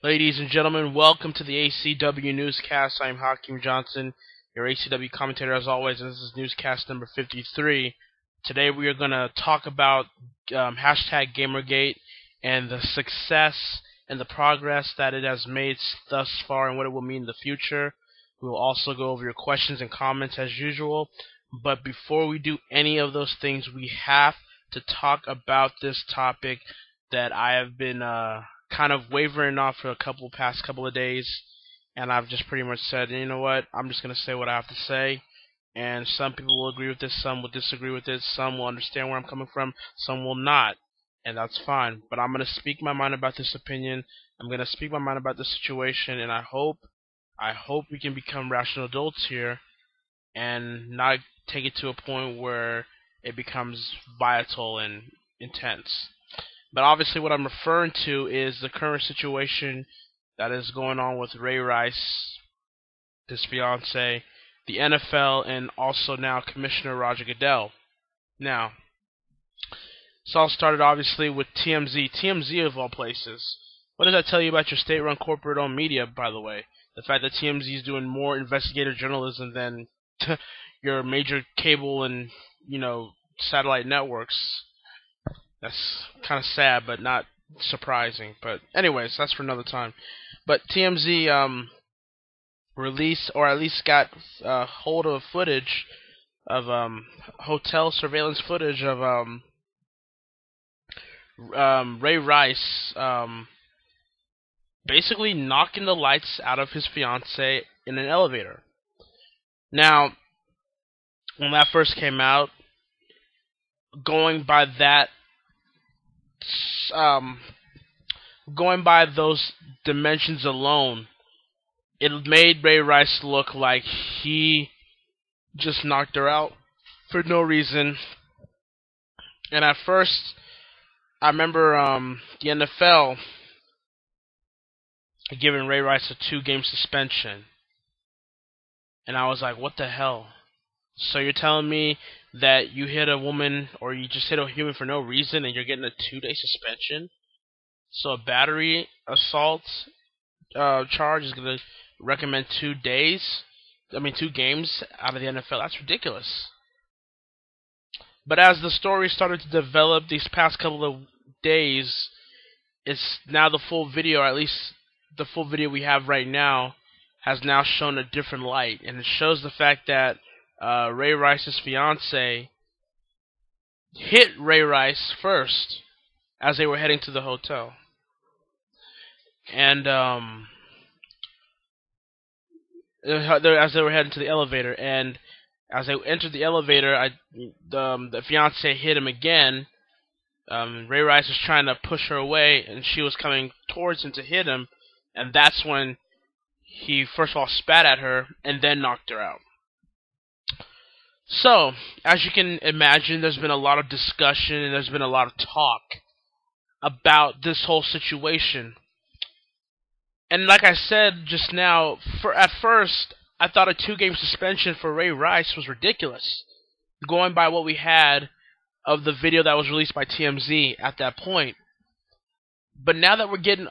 Ladies and gentlemen, welcome to the ACW Newscast. I'm Hakeem Johnson, your ACW commentator as always, and this is Newscast number 53. Today we are going to talk about hashtag Gamergate and the success and the progress that it has made thus far and what it will mean in the future. We will also go over your questions and comments as usual. But before we do any of those things, we have to talk about this topic that I have been kind of wavering off for past couple of days, and I've just pretty much said, you know what, I'm just going to say what I have to say, and some people will agree with this, some will disagree with it, some will understand where I'm coming from, some will not, and that's fine. But I'm going to speak my mind about this opinion, I'm going to speak my mind about this situation, and I hope we can become rational adults here and not take it to a point where it becomes vital and intense. But obviously what I'm referring to is the current situation that is going on with Ray Rice, his fiance, the NFL, and also now Commissioner Roger Goodell. Now, this all started obviously with TMZ. TMZ of all places. What does that tell you about your state-run corporate-owned media, by the way? The fact that TMZ is doing more investigative journalism than your major cable and, satellite networks. That's kind of sad, but not surprising. But anyways, that's for another time. But TMZ released, or at least got hold of footage of hotel surveillance footage of Ray Rice basically knocking the lights out of his fiance in an elevator. Now, when that first came out, going by those dimensions alone, it made Ray Rice look like he just knocked her out for no reason. And at first, I remember the NFL giving Ray Rice a 2-game suspension. And I was like, what the hell? So you're telling me that you hit a woman or you just hit a human for no reason and you're getting a 2-day suspension? So a battery assault charge is going to recommend 2 games out of the NFL. That's ridiculous. But as the story started to develop these past couple of days, it's now the full video, or at least the full video we have right now, has now shown a different light. And it shows the fact that Ray Rice's fiance hit Ray Rice first as they were heading to the hotel. And as they were heading to the elevator, and as they entered the elevator, the fiance hit him again. Ray Rice was trying to push her away, and she was coming towards him to hit him, and that's when he first of all spat at her and then knocked her out. So, as you can imagine, there's been a lot of discussion and there's been a lot of talk about this whole situation. And like I said just now, at first, I thought a 2-game suspension for Ray Rice was ridiculous, going by what we had of the video that was released by TMZ at that point. But now that we're getting,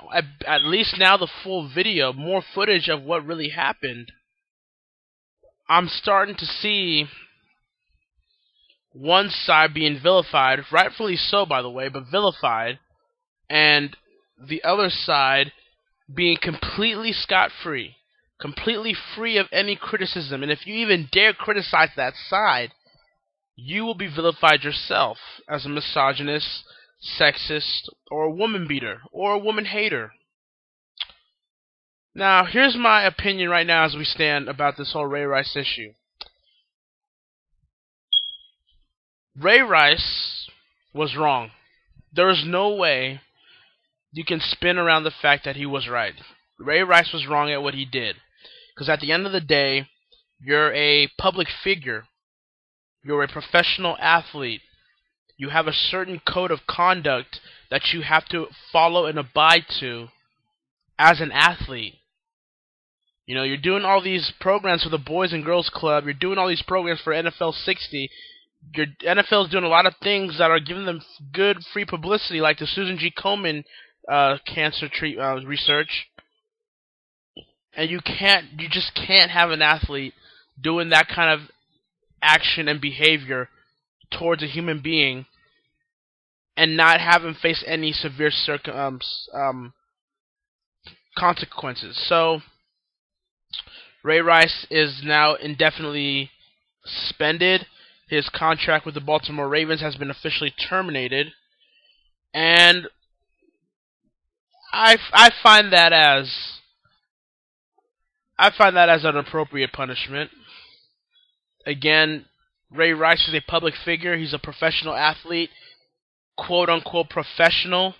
at least now, the full video, more footage of what really happened, I'm starting to see one side being vilified, rightfully so, by the way, but vilified, and the other side being completely scot-free, completely free of any criticism. And if you even dare criticize that side, you will be vilified yourself as a misogynist, sexist, or a woman beater, or a woman hater. Now, here's my opinion right now as we stand about this whole Ray Rice issue. Ray Rice was wrong. There is no way you can spin around the fact that he was right. Ray Rice was wrong at what he did. Because at the end of the day, you're a public figure. You're a professional athlete. You have a certain code of conduct that you have to follow and abide to as an athlete. You're doing all these programs for the Boys and Girls Club. You're doing all these programs for NFL 60. Your NFL is doing a lot of things that are giving them good free publicity, like the Susan G. Komen cancer research. And you just can't have an athlete doing that kind of action and behavior towards a human being and not have him face any severe consequences. So Ray Rice is now indefinitely suspended. His contract with the Baltimore Ravens has been officially terminated, and I find that as an appropriate punishment. Again, Ray Rice is a public figure. He's a professional athlete, quote unquote professional.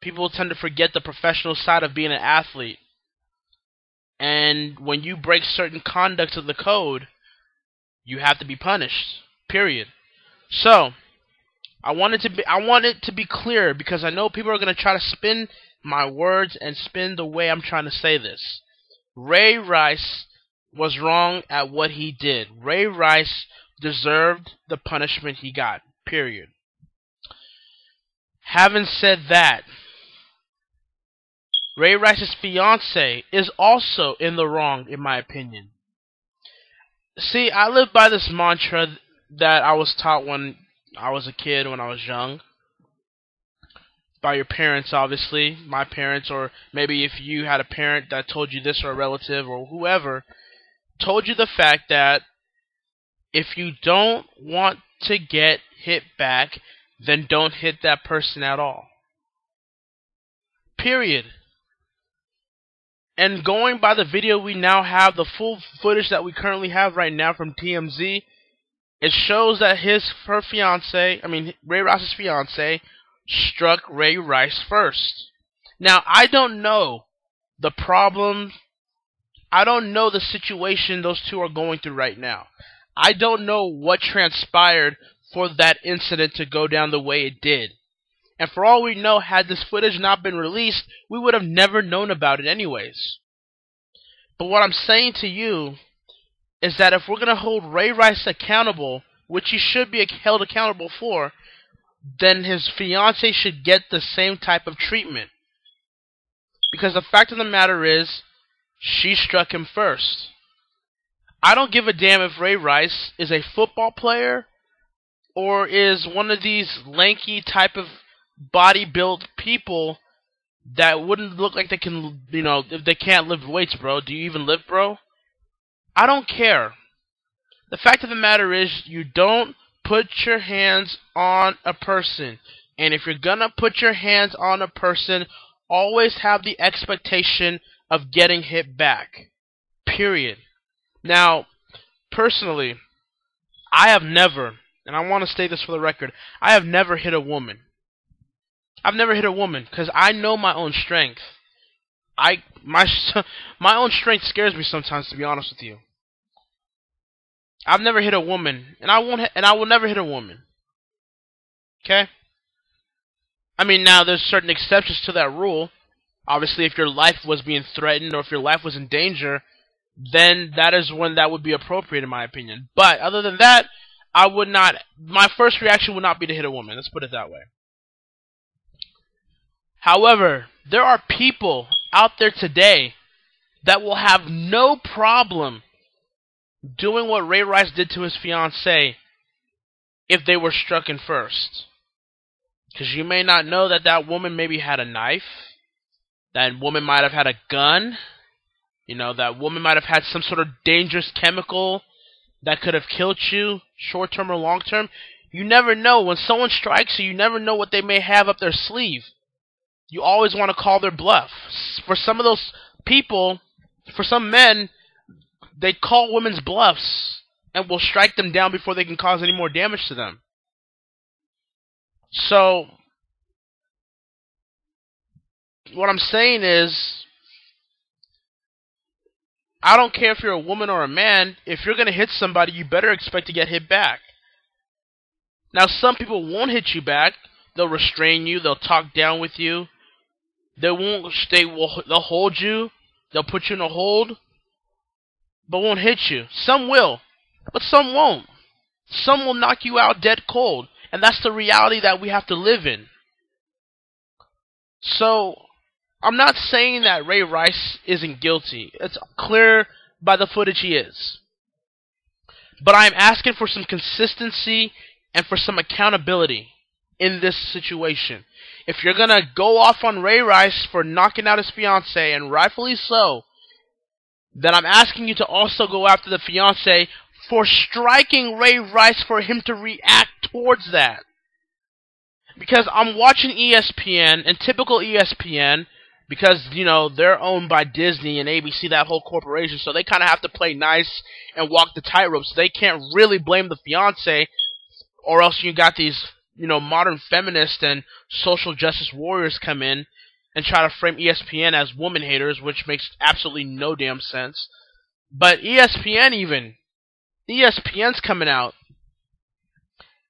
People tend to forget the professional side of being an athlete. And when you break certain conducts of the code, you have to be punished. Period. So, I want it to be clear, because I know people are going to try to spin my words and spin the way I'm trying to say this. Ray Rice was wrong at what he did. Ray Rice deserved the punishment he got. Period. Having said that, Ray Rice's fiance is also in the wrong, in my opinion. See, I live by this mantra that I was taught when I was a kid, when I was young. By your parents, obviously. My parents, or maybe if you had a parent that told you this, or a relative, or whoever, told you the fact that if you don't want to get hit back, then don't hit that person at all. Period. And going by the video we now have, the full footage that we currently have right now from TMZ, it shows that Ray Rice's fiance struck Ray Rice first. Now, I don't know the problem. I don't know the situation those two are going through right now. I don't know what transpired for that incident to go down the way it did. And for all we know, had this footage not been released, we would have never known about it anyways. But what I'm saying to you is that if we're going to hold Ray Rice accountable, which he should be held accountable for, then his fiancée should get the same type of treatment. Because the fact of the matter is, she struck him first. I don't give a damn if Ray Rice is a football player or is one of these lanky type of body-built people that wouldn't look like they can, if they can't lift weights, bro. Do you even lift, bro? I don't care. The fact of the matter is, you don't put your hands on a person. And if you're gonna put your hands on a person, always have the expectation of getting hit back. Period. Now, personally, I have never, and I want to state this for the record, I have never hit a woman. I've never hit a woman because I know my own strength. My own strength scares me sometimes, to be honest with you. I've never hit a woman, and I will never hit a woman. Okay? I mean, now there's certain exceptions to that rule. Obviously, if your life was being threatened or if your life was in danger, then that is when that would be appropriate, in my opinion. But other than that, I would not. My first reaction would not be to hit a woman. Let's put it that way. However, there are people out there today that will have no problem doing what Ray Rice did to his fiancée if they were struck in first. Because you may not know that that woman maybe had a knife. That woman might have had a gun. That woman might have had some sort of dangerous chemical that could have killed you, short-term or long-term. You never know. When someone strikes you, you never know what they may have up their sleeve. You always want to call their bluff. For some of those people, for some men, they call women's bluffs and will strike them down before they can cause any more damage to them. So, what I'm saying is, I don't care if you're a woman or a man, if you're going to hit somebody, you better expect to get hit back. Now, some people won't hit you back. They'll restrain you. They'll talk down with you. They'll hold you. They'll put you in a hold, but won't hit you. Some will, but some won't. Some will knock you out dead cold, and that's the reality that we have to live in. So, I'm not saying that Ray Rice isn't guilty. It's clear by the footage he is. But I'm asking for some consistency and for some accountability in this situation. If you're going to go off on Ray Rice for knocking out his fiancée, and rightfully so, then I'm asking you to also go after the fiancée for striking Ray Rice for him to react towards that. Because I'm watching ESPN, and typical ESPN, because, you know, they're owned by Disney and ABC, that whole corporation, so they kind of have to play nice and walk the tightrope, so they can't really blame the fiancé, or else you got these, you know, modern feminists and social justice warriors come in and try to frame ESPN as woman haters, which makes absolutely no damn sense. But ESPN's coming out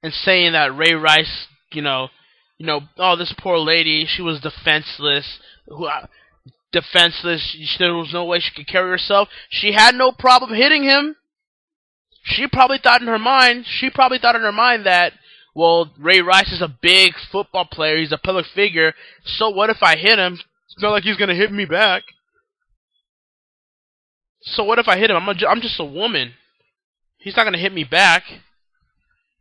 and saying that Ray Rice, oh, this poor lady, she was defenseless. There was no way she could carry herself. She had no problem hitting him. She probably thought in her mind that, well, Ray Rice is a big football player. He's a public figure. So what if I hit him? It's not like he's going to hit me back. So what if I hit him? I'm just a woman. He's not going to hit me back.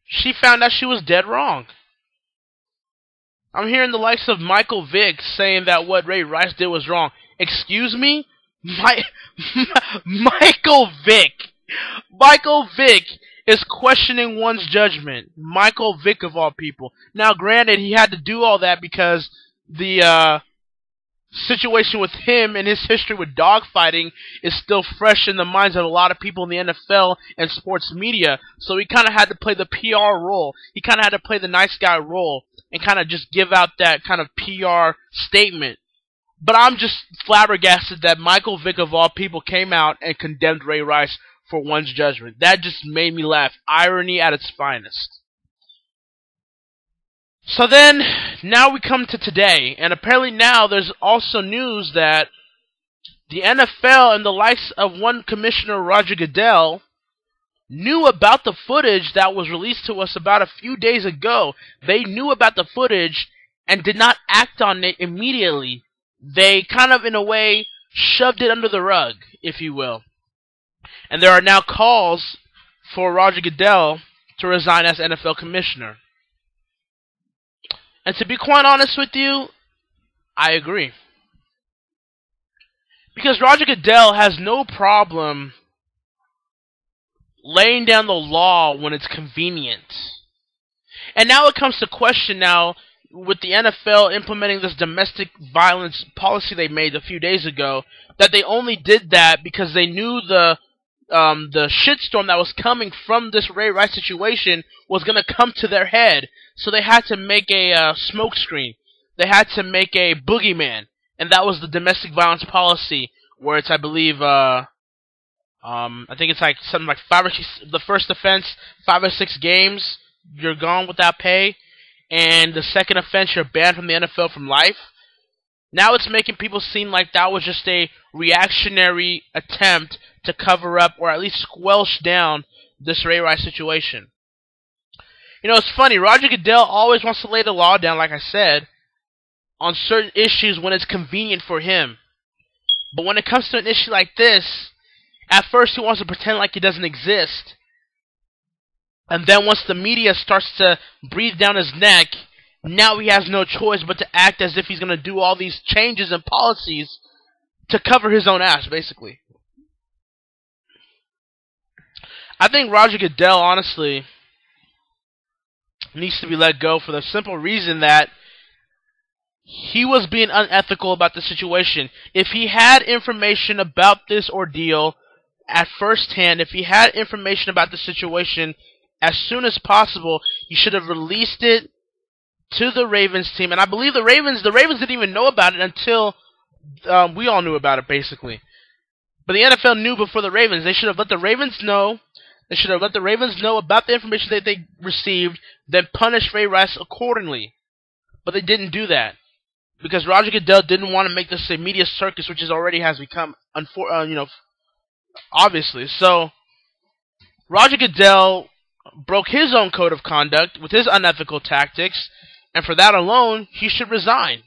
She found out she was dead wrong. I'm hearing the likes of Michael Vick saying that what Ray Rice did was wrong. Excuse me? Michael Vick! Michael Vick is questioning one's judgment. Michael Vick, of all people. Now, granted, he had to do all that because the situation with him and his history with dogfighting is still fresh in the minds of a lot of people in the NFL and sports media. So he kind of had to play the PR role. He kind of had to play the nice guy role and kind of just give out that kind of PR statement. But I'm just flabbergasted that Michael Vick, of all people, came out and condemned Ray Rice for one's judgment. That just made me laugh. Irony at its finest. So then, now we come to today, and apparently now there's also news that the NFL and the likes of one commissioner, Roger Goodell, knew about the footage that was released to us about a few days ago. They knew about the footage and did not act on it immediately. They kind of, in a way, shoved it under the rug, if you will. And there are now calls for Roger Goodell to resign as NFL commissioner. And to be quite honest with you, I agree. Because Roger Goodell has no problem laying down the law when it's convenient. And now it comes to question now, with the NFL implementing this domestic violence policy they made a few days ago, that they only did that because they knew the shitstorm that was coming from this Ray Rice situation was going to come to their head. So they had to make a smoke screen. They had to make a boogeyman. And that was the domestic violence policy, where it's, I believe, I think it's like something like the first offense, 5 or 6 games, you're gone without pay. And the second offense, you're banned from the NFL for life. Now it's making people seem like that was just a reactionary attempt to cover up or at least squelch down this Ray Rice situation. You know, it's funny, Roger Goodell always wants to lay the law down, like I said, on certain issues when it's convenient for him. But when it comes to an issue like this, at first he wants to pretend like it doesn't exist. And then once the media starts to breathe down his neck, now he has no choice but to act as if he's going to do all these changes and policies to cover his own ass, basically. I think Roger Goodell, honestly, needs to be let go for the simple reason that he was being unethical about the situation. If he had information about this ordeal at first hand, if he had information about the situation as soon as possible, he should have released it to the Ravens team. And I believe the Ravens didn't even know about it until we all knew about it, basically. But the NFL knew before the Ravens. They should have let the Ravens know. They should have let the Ravens know about the information that they received, then punish Ray Rice accordingly. But they didn't do that, because Roger Goodell didn't want to make this a media circus, which already has become, obviously. So Roger Goodell broke his own code of conduct with his unethical tactics, and for that alone, he should resign.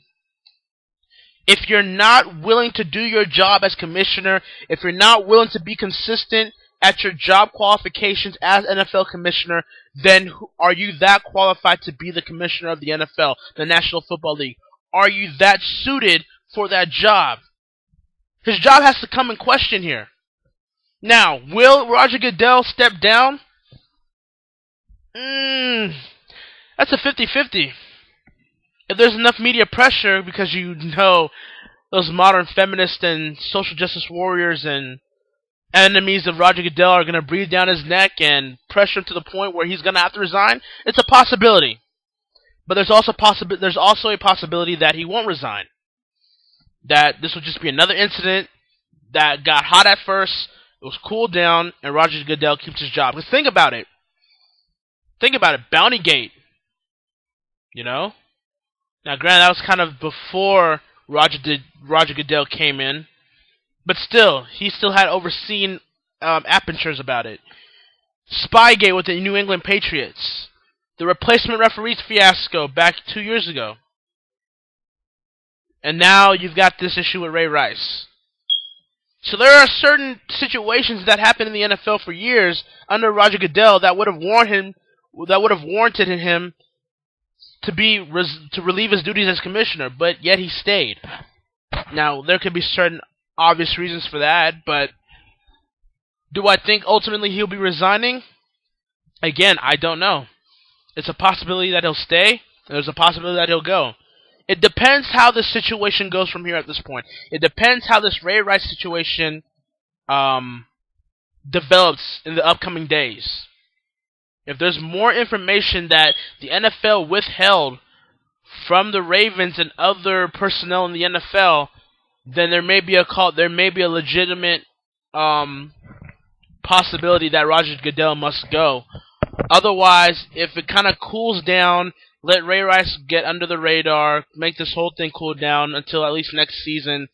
If you're not willing to do your job as commissioner, if you're not willing to be consistent at your job qualifications as NFL commissioner, then are you that qualified to be the commissioner of the NFL, the National Football League? Are you that suited for that job? His job has to come in question here. Now, will Roger Goodell step down? That's a 50-50. If there's enough media pressure, because you know those modern feminists and social justice warriors and enemies of Roger Goodell are going to breathe down his neck and pressure him to the point where he's going to have to resign, it's a possibility. But there's also a possibility that he won't resign. That this will just be another incident that got hot at first, it was cooled down, and Roger Goodell keeps his job. Because think about it. Bountygate. You know? Now, granted, that was kind of before Roger Goodell came in. But still, he still had overseen apertures about it. Spygate with the New England Patriots. The replacement referees fiasco back 2 years ago. And now you've got this issue with Ray Rice. So there are certain situations that happened in the NFL for years under Roger Goodell that would have warranted him to relieve his duties as commissioner, but yet he stayed. Now, there could be certain obvious reasons for that, but do I think ultimately he'll be resigning? Again, I don't know. It's a possibility that he'll stay, and there's a possibility that he'll go. It depends how the situation goes from here at this point. It depends how this Ray Rice situation develops in the upcoming days. If there's more information that the NFL withheld from the Ravens and other personnel in the NFL, then there may be a legitimate possibility that Roger Goodell must go. Otherwise, if it kind of cools down, let Ray Rice get under the radar, make this whole thing cool down until at least next season,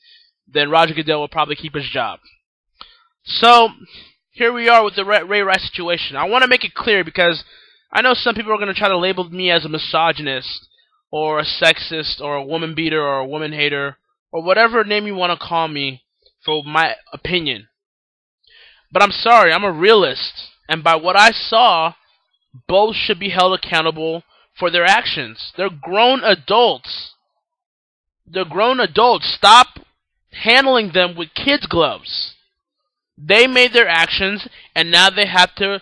then Roger Goodell will probably keep his job. So, here we are with the Ray Rice situation. I want to make it clear because I know some people are going to try to label me as a misogynist, or a sexist, or a woman beater, or a woman hater, or whatever name you want to call me for my opinion. But I'm sorry, I'm a realist, and by what I saw, both should be held accountable for their actions. They're grown adults. Stop handling them with kids' gloves. They made their actions, and now they have to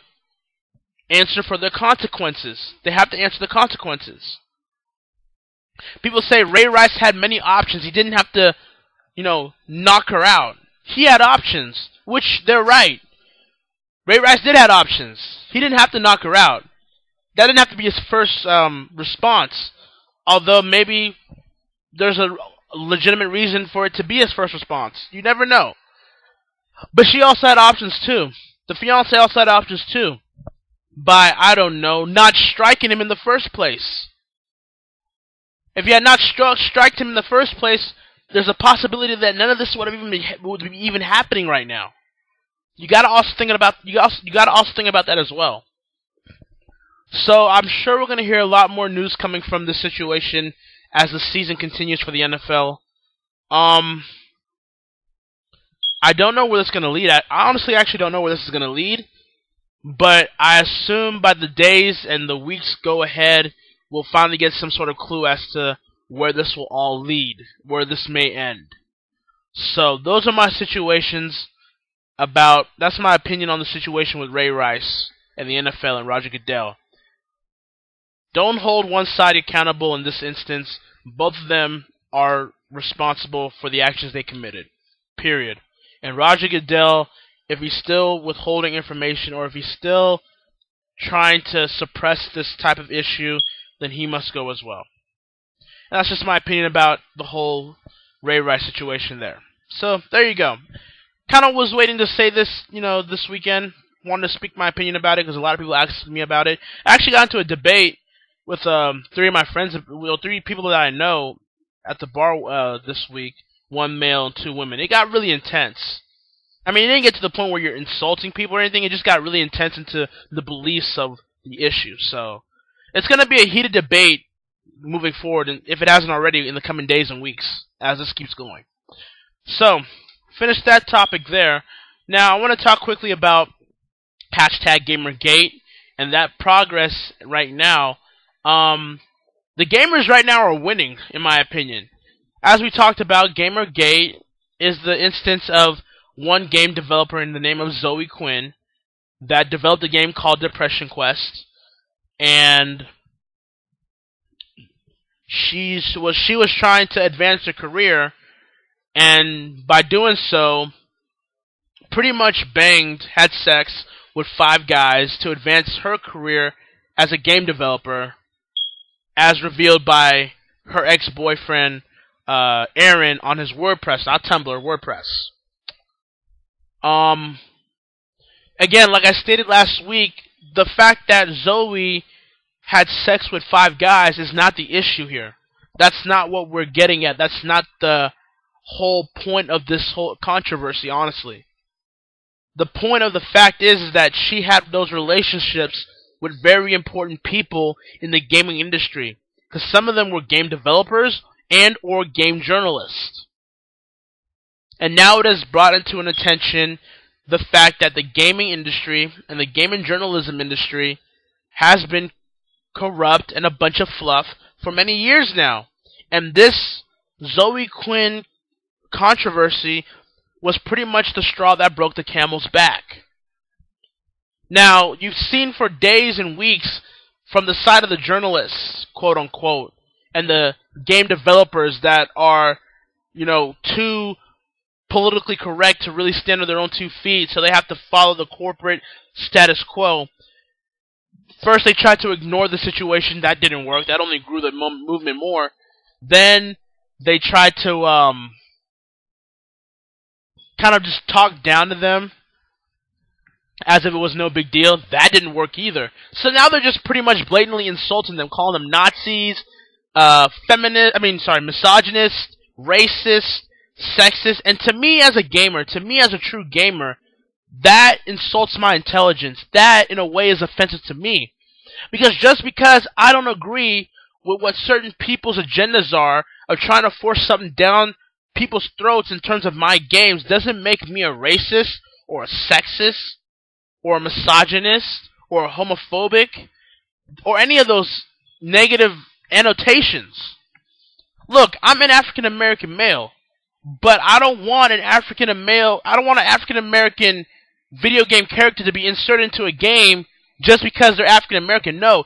answer for their consequences. They have to answer the consequences. People say Ray Rice had many options. He didn't have to, knock her out. He had options, which they're right. Ray Rice did have options. He didn't have to knock her out. That didn't have to be his first response. Although maybe there's a legitimate reason for it to be his first response. You never know. But she also had options too. The fiancé also had options too. By, not striking him in the first place. If you had not striked him in the first place, there's a possibility that none of this would be even happening right now. You gotta also think about that as well. So I'm sure we're gonna hear a lot more news coming from this situation as the season continues for the NFL. I don't know where this is gonna lead. I honestly actually don't know where this is gonna lead, but I assume by the days and the weeks go ahead, we'll finally get some sort of clue as to where this will all lead, where this may end. So those are my that's my opinion on the situation with Ray Rice and the NFL and Roger Goodell. Don't hold one side accountable in this instance. Both of them are responsible for the actions they committed. Period. And Roger Goodell, if he's still withholding information or if he's still trying to suppress this type of issue, then he must go as well. And that's just my opinion about the whole Ray Rice situation there. So, there you go. Kind of was waiting to say this, this weekend. Wanted to speak my opinion about it because a lot of people asked me about it. I actually got into a debate with three of my friends, three people that I know at the bar this week. One male and two women. It got really intense. I mean, it didn't get to the point where you're insulting people or anything. It just got really intense into the beliefs of the issue. So, it's going to be a heated debate moving forward, and if it hasn't already, in the coming days and weeks as this keeps going. So, finish that topic there. Now, I want to talk quickly about hashtag Gamergate and that progress right now. The gamers right now are winning, in my opinion. As we talked about, Gamergate is the instance of one game developer in the name of Zoe Quinn that developed a game called Depression Quest, and she was trying to advance her career, and by doing so, pretty much had sex with 5 guys to advance her career as a game developer, as revealed by her ex-boyfriend Aaron on his WordPress, not Tumblr, WordPress. Again, like I stated last week, the fact that Zoe had sex with 5 guys is not the issue here. That's not what we're getting at. That's not the whole point of this whole controversy, honestly. The point of the fact is that she had those relationships with very important people in the gaming industry, because some of them were game developers and or game journalists. And now it has brought into an attention the fact that the gaming industry and the gaming journalism industry has been corrupt and a bunch of fluff for many years now. And this Zoe Quinn controversy was pretty much the straw that broke the camel's back. Now, you've seen for days and weeks from the side of the journalists, quote unquote, and the game developers that are, too politically correct to really stand on their own 2 feet, so they have to follow the corporate status quo. First, they tried to ignore the situation. That didn't work. That only grew the movement more. Then they tried to kind of just talk down to them as if it was no big deal. That didn't work either. So now they're just pretty much blatantly insulting them, calling them Nazis, misogynist, racist, sexist. And to me as a gamer, to me as a true gamer, that insults my intelligence. That, in a way, is offensive to me. Because just because I don't agree with what certain people's agendas are of trying to force something down people's throats in terms of my games doesn't make me a racist or a sexist or a misogynist or a homophobic or any of those negative annotations. Look, I'm an African American male, but I don't want an African American video game character to be inserted into a game just because they're African American. No.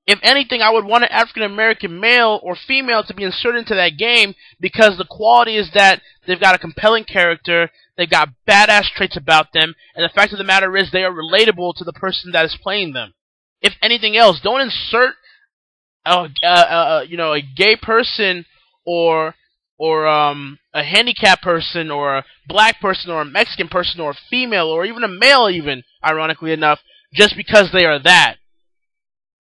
If anything, I would want an African American male or female to be inserted into that game because the quality is that they've got a compelling character, they've got badass traits about them, and the fact of the matter is they are relatable to the person that is playing them. If anything else, don't insert a gay person or a handicapped person or a black person or a Mexican person or a female or even a male, even ironically enough, just because they are that.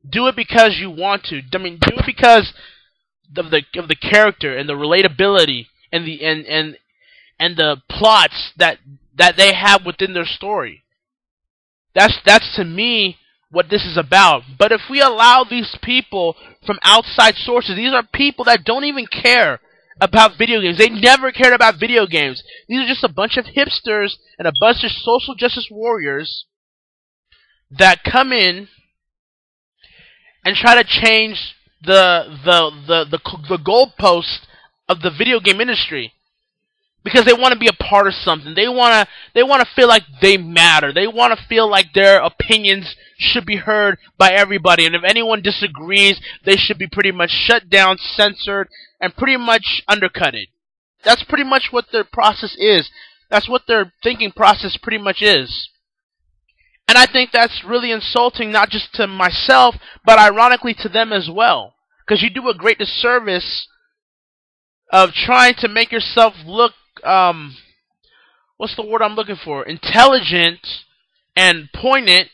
Do it because you want to. I mean, do it because of the character and the relatability and the plots that they have within their story. That's to me what this is about. But if we allow these people from outside sources, these are people that don't even care about video games. They never cared about video games. These are just a bunch of hipsters and a bunch of social justice warriors that come in and try to change the goalpost of the video game industry because they want to be a part of something. They want to feel like they matter. They want to feel like their opinions should be heard by everybody, and if anyone disagrees, they should be pretty much shut down, censored, and pretty much undercutted. That's pretty much what their process is. That's what their thinking process pretty much is. And I think that's really insulting, not just to myself, but ironically to them as well. Because you do a great disservice of trying to make yourself look, what's the word I'm looking for? Intelligent and poignant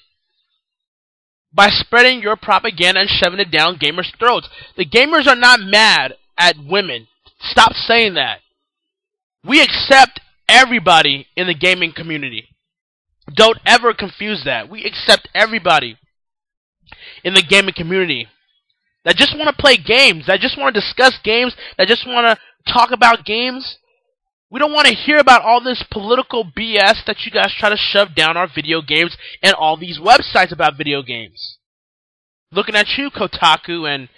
by spreading your propaganda and shoving it down gamers' throats. The gamers are not mad at women. Stop saying that. We accept everybody in the gaming community. Don't ever confuse that. We accept everybody in the gaming community. that just want to play games, that just want to discuss games, that just want to talk about games. We don't want to hear about all this political BS that you guys try to shove down our video games and all these websites about video games. Looking at you, Kotaku and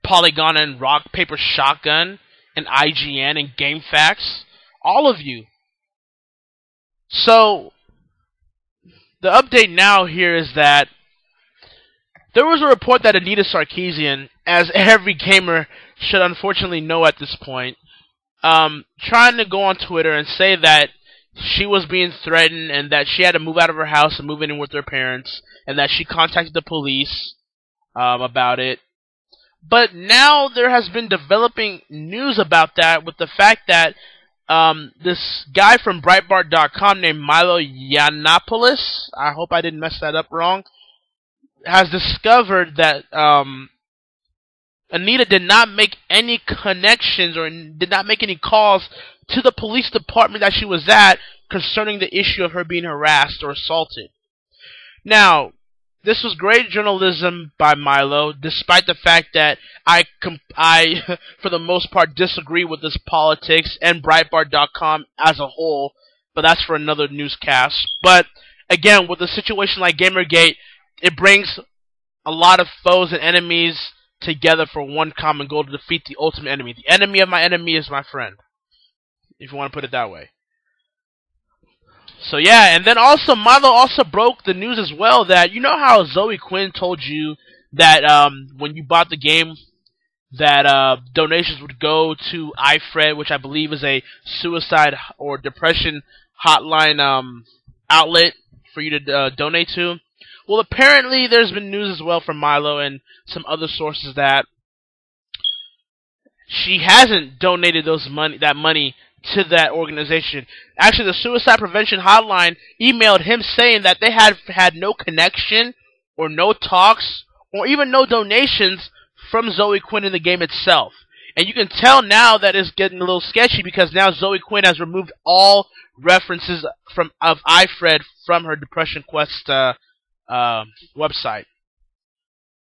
Polygon and Rock Paper Shotgun and IGN and GameFAQs. All of you. So, the update now here is that there was a report that Anita Sarkeesian, as every gamer should unfortunately know at this point, trying to go on Twitter and say that she was being threatened and that she had to move out of her house and move in with her parents, and that she contacted the police about it. But now there has been developing news about that, with the fact that this guy from Breitbart.com named Milo Yiannopoulos, I hope I didn't mess that up wrong, has discovered that Anita did not make any connections or did not make any calls to the police department that she was at concerning the issue of her being harassed or assaulted. Now, this was great journalism by Milo, despite the fact that I for the most part, disagree with this politics and Breitbart.com as a whole, but that's for another newscast. But, again, with a situation like Gamergate, it brings a lot of foes and enemies together for one common goal: to defeat the ultimate enemy. The enemy of my enemy is my friend, if you want to put it that way. So yeah, and then also Milo also broke the news as well that, you know how Zoe Quinn told you that when you bought the game that donations would go to iFred, which I believe is a suicide or depression hotline outlet for you to donate to? Well, apparently there's been news as well from Milo and some other sources that she hasn't donated that money to that organization. Actually, the Suicide Prevention Hotline emailed him saying that they had no connection or no talks or even no donations from Zoe Quinn in the game itself. And you can tell now that it's getting a little sketchy, because now Zoe Quinn has removed all references of iFred from her Depression Quest website.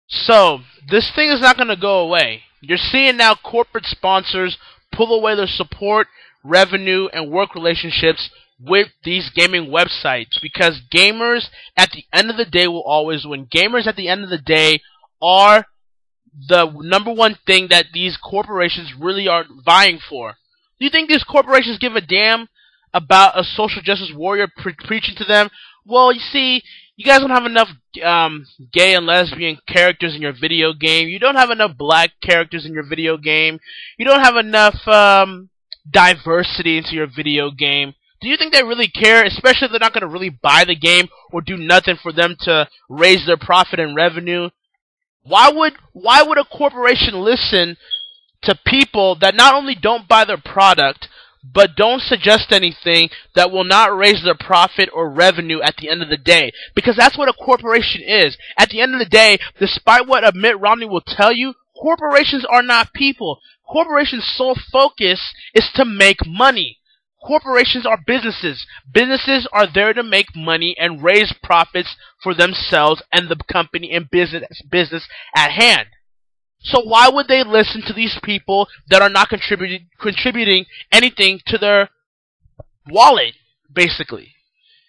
So, this thing is not going to go away. You're seeing now corporate sponsors pull away their support, revenue, and work relationships with these gaming websites, because gamers at the end of the day will always win. Gamers at the end of the day are the number one thing that these corporations really are vying for. Do you think these corporations give a damn about a social justice warrior preaching to them? Well, you see, you guys don't have enough gay and lesbian characters in your video game. You don't have enough black characters in your video game. You don't have enough diversity into your video game. Do you think they really care, especially if they're not going to really buy the game or do nothing for them to raise their profit and revenue? Why would a corporation listen to people that not only don't buy their product, but don't suggest anything that will not raise their profit or revenue at the end of the day? Because that's what a corporation is. At the end of the day, despite what Mitt Romney will tell you, corporations are not people. Corporations' sole focus is to make money. Corporations are businesses. Businesses are there to make money and raise profits for themselves and the company and business at hand. So why would they listen to these people that are not contributing anything to their wallet, basically?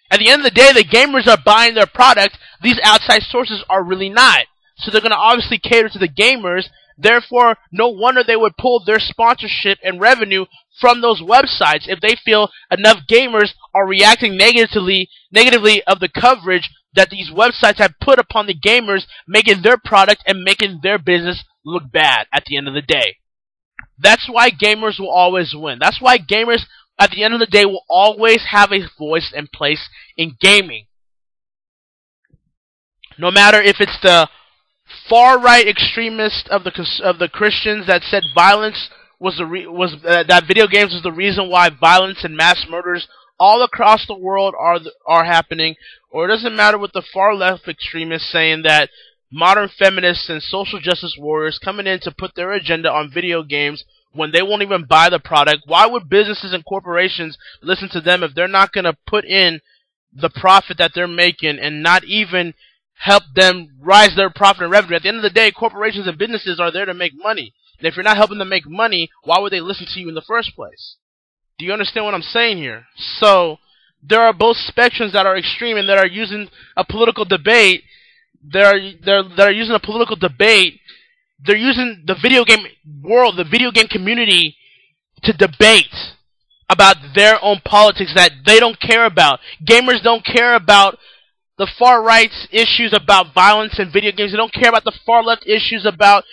At the end of the day, the gamers are buying their product. These outside sources are really not. So they're going to obviously cater to the gamers. Therefore, no wonder they would pull their sponsorship and revenue from those websites if they feel enough gamers are reacting negatively of the coverage that these websites have put upon the gamers, making their product and making their business look bad at the end of the day. That's why gamers will always win. That's why gamers, at the end of the day, will always have a voice and place in gaming. No matter if it's the far-right extremists of the Christians that said violence that video games was the reason why violence and mass murders all across the world are happening, or it doesn't matter with the far-left extremists saying that modern feminists and social justice warriors coming in to put their agenda on video games when they won't even buy the product. Why would businesses and corporations listen to them if they're not going to put in the profit that they're making and not even help them rise their profit and revenue. At the end of the day, corporations and businesses are there to make money. And if you're not helping them make money, why would they listen to you in the first place? Do you understand what I'm saying here? So, there are both spectrums that are extreme and that are using a political debate. They're using a political debate. They're using the video game world, the video game community, to debate about their own politics that they don't care about. Gamers don't care about the far right's issues about violence in video games. They don't care about the far left issues about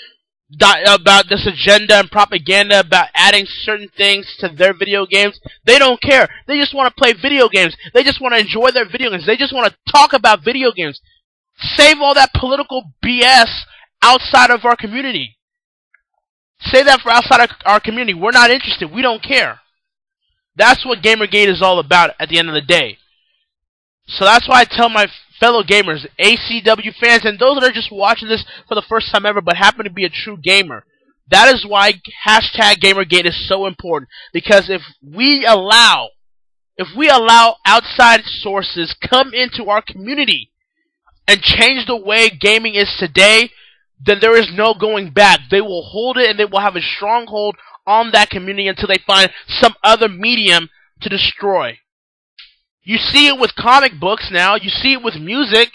this agenda and propaganda about adding certain things to their video games. They don't care. They just want to play video games. They just want to enjoy their video games. They just want to talk about video games. Save all that political BS outside of our community. Save that for outside of our community. We're not interested. We don't care. That's what Gamergate is all about at the end of the day. So that's why I tell my fellow gamers, ACW fans, and those that are just watching this for the first time ever but happen to be a true gamer, that is why hashtag Gamergate is so important. Because if we allow outside sources come into our community and change the way gaming is today, then there is no going back. They will hold it and they will have a stronghold on that community until they find some other medium to destroy. You see it with comic books now. You see it with music.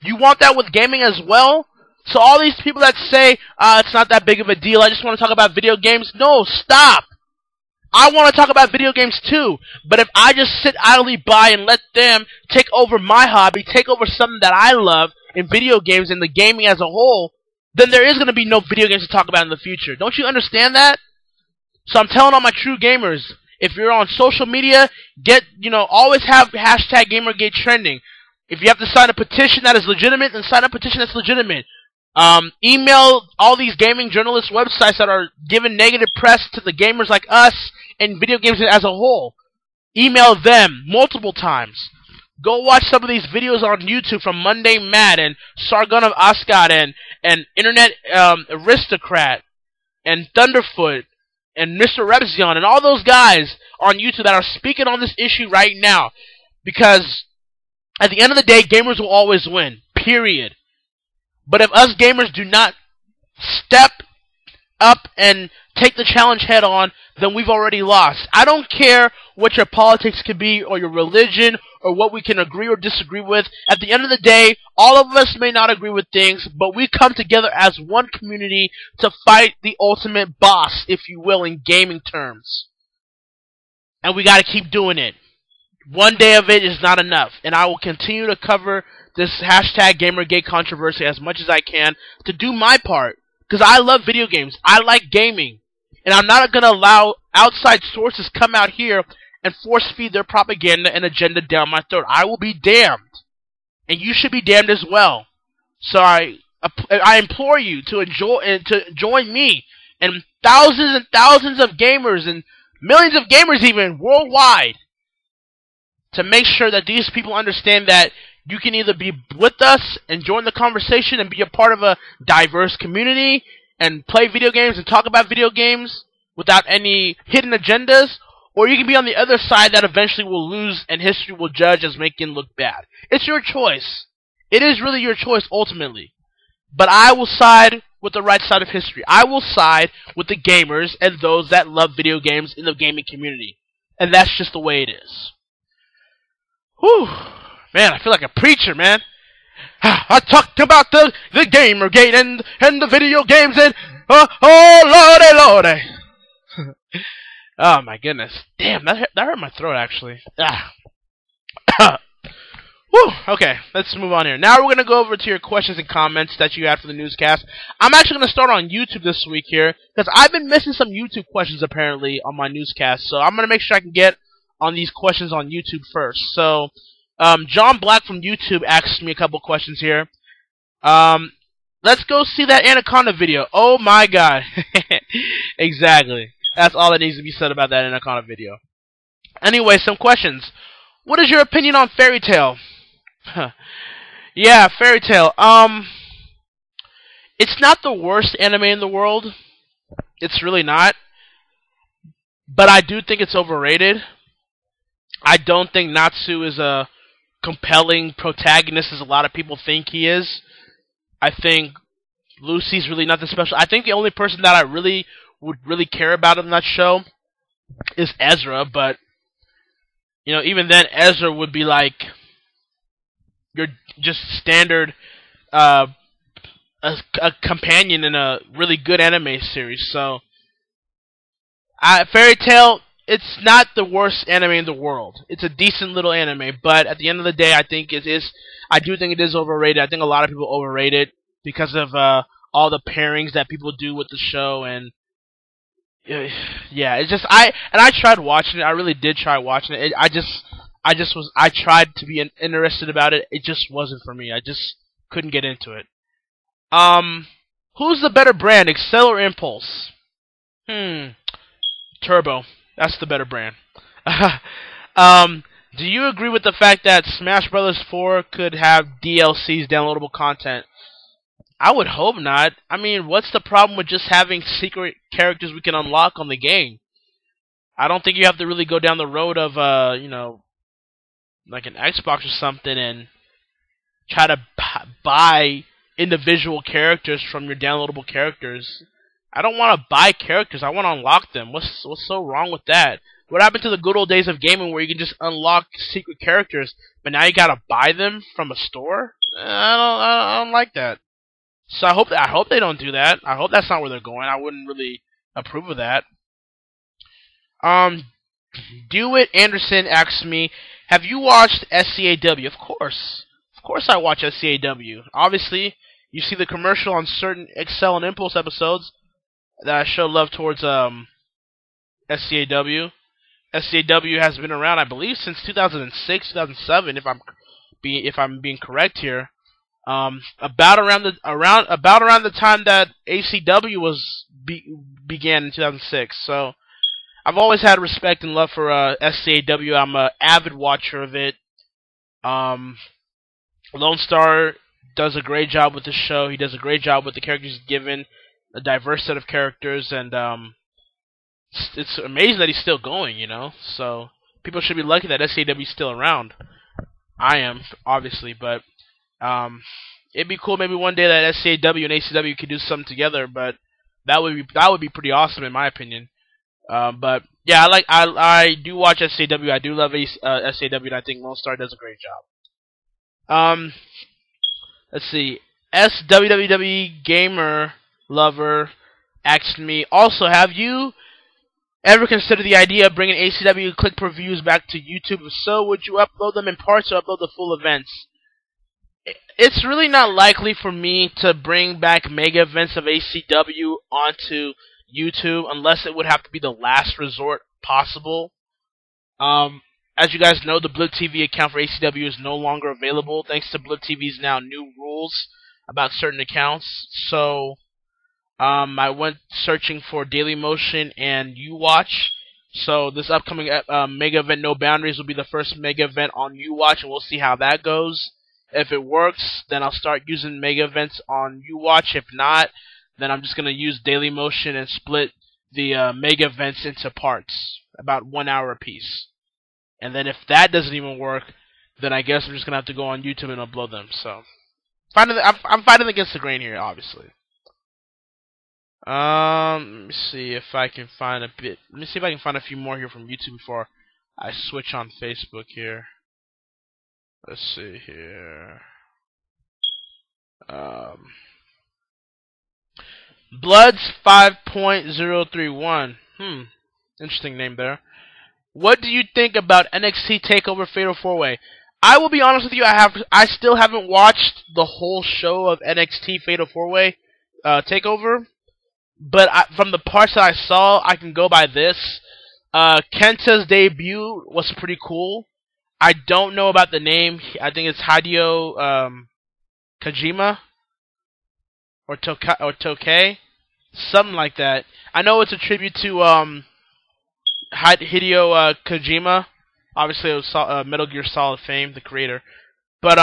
You want that with gaming as well? So all these people that say, it's not that big of a deal, I just want to talk about video games. No, stop. I want to talk about video games too. But if I just sit idly by and let them take over my hobby, take over something that I love in video games and the gaming as a whole, then there is going to be no video games to talk about in the future. Don't you understand that? So I'm telling all my true gamers, if you're on social media, always have hashtag Gamergate trending. If you have to sign a petition that is legitimate, then sign a petition that's legitimate. Email all these gaming journalist websites that are giving negative press to the gamers like us and video games as a whole. Email them multiple times. Go watch some of these videos on YouTube from Monday Matt and Sargon of Ascot and Internet Aristocrat and Thunderfoot and Mr. Repzion and all those guys on YouTube that are speaking on this issue right now. Because at the end of the day, gamers will always win. Period. But if us gamers do not step up and take the challenge head on, then we've already lost. I don't care what your politics could be or your religion or what we can agree or disagree with. At the end of the day, all of us may not agree with things, but we come together as one community to fight the ultimate boss, if you will, in gaming terms. And we gotta keep doing it. One day of it is not enough. And I will continue to cover this hashtag Gamergate controversy as much as I can to do my part. Because I love video games. I like gaming. And I'm not going to allow outside sources come out here and force feed their propaganda and agenda down my throat. I will be damned. And you should be damned as well. So I implore you to join me and thousands of gamers and millions of gamers even worldwide to make sure that these people understand that you can either be with us and join the conversation and be a part of a diverse community and play video games and talk about video games without any hidden agendas, or you can be on the other side that eventually will lose and history will judge as making look bad. It's your choice. It is really your choice ultimately. But I will side with the right side of history. I will side with the gamers and those that love video games in the gaming community. And that's just the way it is. Whew. Man, I feel like a preacher, man. I talked about the Gamergate and the video games and oh lordy. Oh my goodness. Damn, that hurt my throat actually. Whew. Okay, let's move on here. Now we're going to go over to your questions and comments that you had for the newscast. I'm actually going to start on YouTube this week here because I've been missing some YouTube questions apparently on my newscast. So I'm going to make sure I can get on these questions on YouTube first. So John Black from YouTube asked me a couple questions here. Let's go see that Anaconda video. Oh my god. Exactly. That's all that needs to be said about that Anaconda video. Anyway, some questions. What is your opinion on Fairy Tail? Yeah, Fairy Tail. It's not the worst anime in the world. It's really not. But I do think it's overrated. I don't think Natsu is a compelling protagonist as a lot of people think he is. I think Lucy's really nothing special. I think the only person that I really would really care about in that show is Ezra, but even then Ezra would be like your just standard a companion in a really good anime series. So Fairy Tail, it's not the worst anime in the world. It's a decent little anime, but at the end of the day, I think it is. I do think it is overrated. I think a lot of people overrate it because of all the pairings that people do with the show, and yeah, it's just I tried watching it. I really did try watching it. I tried to be interested about it. It just wasn't for me. I just couldn't get into it. Who's the better brand, Excel or Impulse? Turbo. That's the better brand. Do you agree with the fact that Smash Bros. 4 could have DLCs, downloadable content? I would hope not. I mean, what's the problem with just having secret characters we can unlock on the game? I don't think you have to really go down the road of, like an Xbox or something and try to buy individual characters from your downloadable characters. I don't want to buy characters. I want to unlock them. What's so wrong with that? What happened to the good old days of gaming where you can just unlock secret characters, but now you gotta buy them from a store? I don't like that. So I hope they don't do that. I hope that's not where they're going. I wouldn't really approve of that. Dewitt Anderson asks me, have you watched SCAW? Of course I watch SCAW. Obviously, you see the commercial on certain Excel and Impulse episodes that I show love towards SCAW. SCAW has been around, I believe, since 2006, 2007, if I'm being correct here. About around the time that ACW began in 2006. So I've always had respect and love for SCAW. I'm an avid watcher of it. Lone Star does a great job with the show. He does a great job with the characters he's given, a diverse set of characters, and it's amazing that he's still going, So people should be lucky that SCAW is still around. I am, obviously, but it'd be cool maybe one day that SCAW and ACW could do something together, but that would be pretty awesome in my opinion. But yeah, I do watch SCAW. I do love SCAW, and I think Lone Star does a great job. Let's see. SWWW Gamer Lover asked me, also, have you ever considered the idea of bringing ACW click per views back to YouTube? If so, would you upload them in parts or upload the full events? It's really not likely for me to bring back mega events of ACW onto YouTube unless it would have to be the last resort possible. As you guys know, the Blip TV account for ACW is no longer available thanks to Blip TV's now new rules about certain accounts. So I went searching for Dailymotion and UWatch. So this upcoming mega event, No Boundaries, will be the first mega event on UWatch, and we'll see how that goes. If it works, then I'll start using mega events on UWatch. If not, then I'm just going to use Dailymotion and split the mega events into parts, about 1 hour apiece. And then if that doesn't even work, then I guess I'm just going to have to go on YouTube and upload them. So I'm fighting against the grain here, obviously. Let me see if I can find a bit. Let me see if I can find a few more here from YouTube before I switch on Facebook here. Let's see here. Bloods 5.031. Interesting name there. What do you think about NXT TakeOver Fatal 4-Way? I will be honest with you, I still haven't watched the whole show of NXT Fatal 4-Way TakeOver, but from the parts that I saw, I can go by this. Kenta's debut was pretty cool. I don't know about the name. I think it's Hideo Kojima or Tokei, something like that. I know it's a tribute to Hideo Kojima. Obviously, it was Metal Gear Solid fame, the creator. But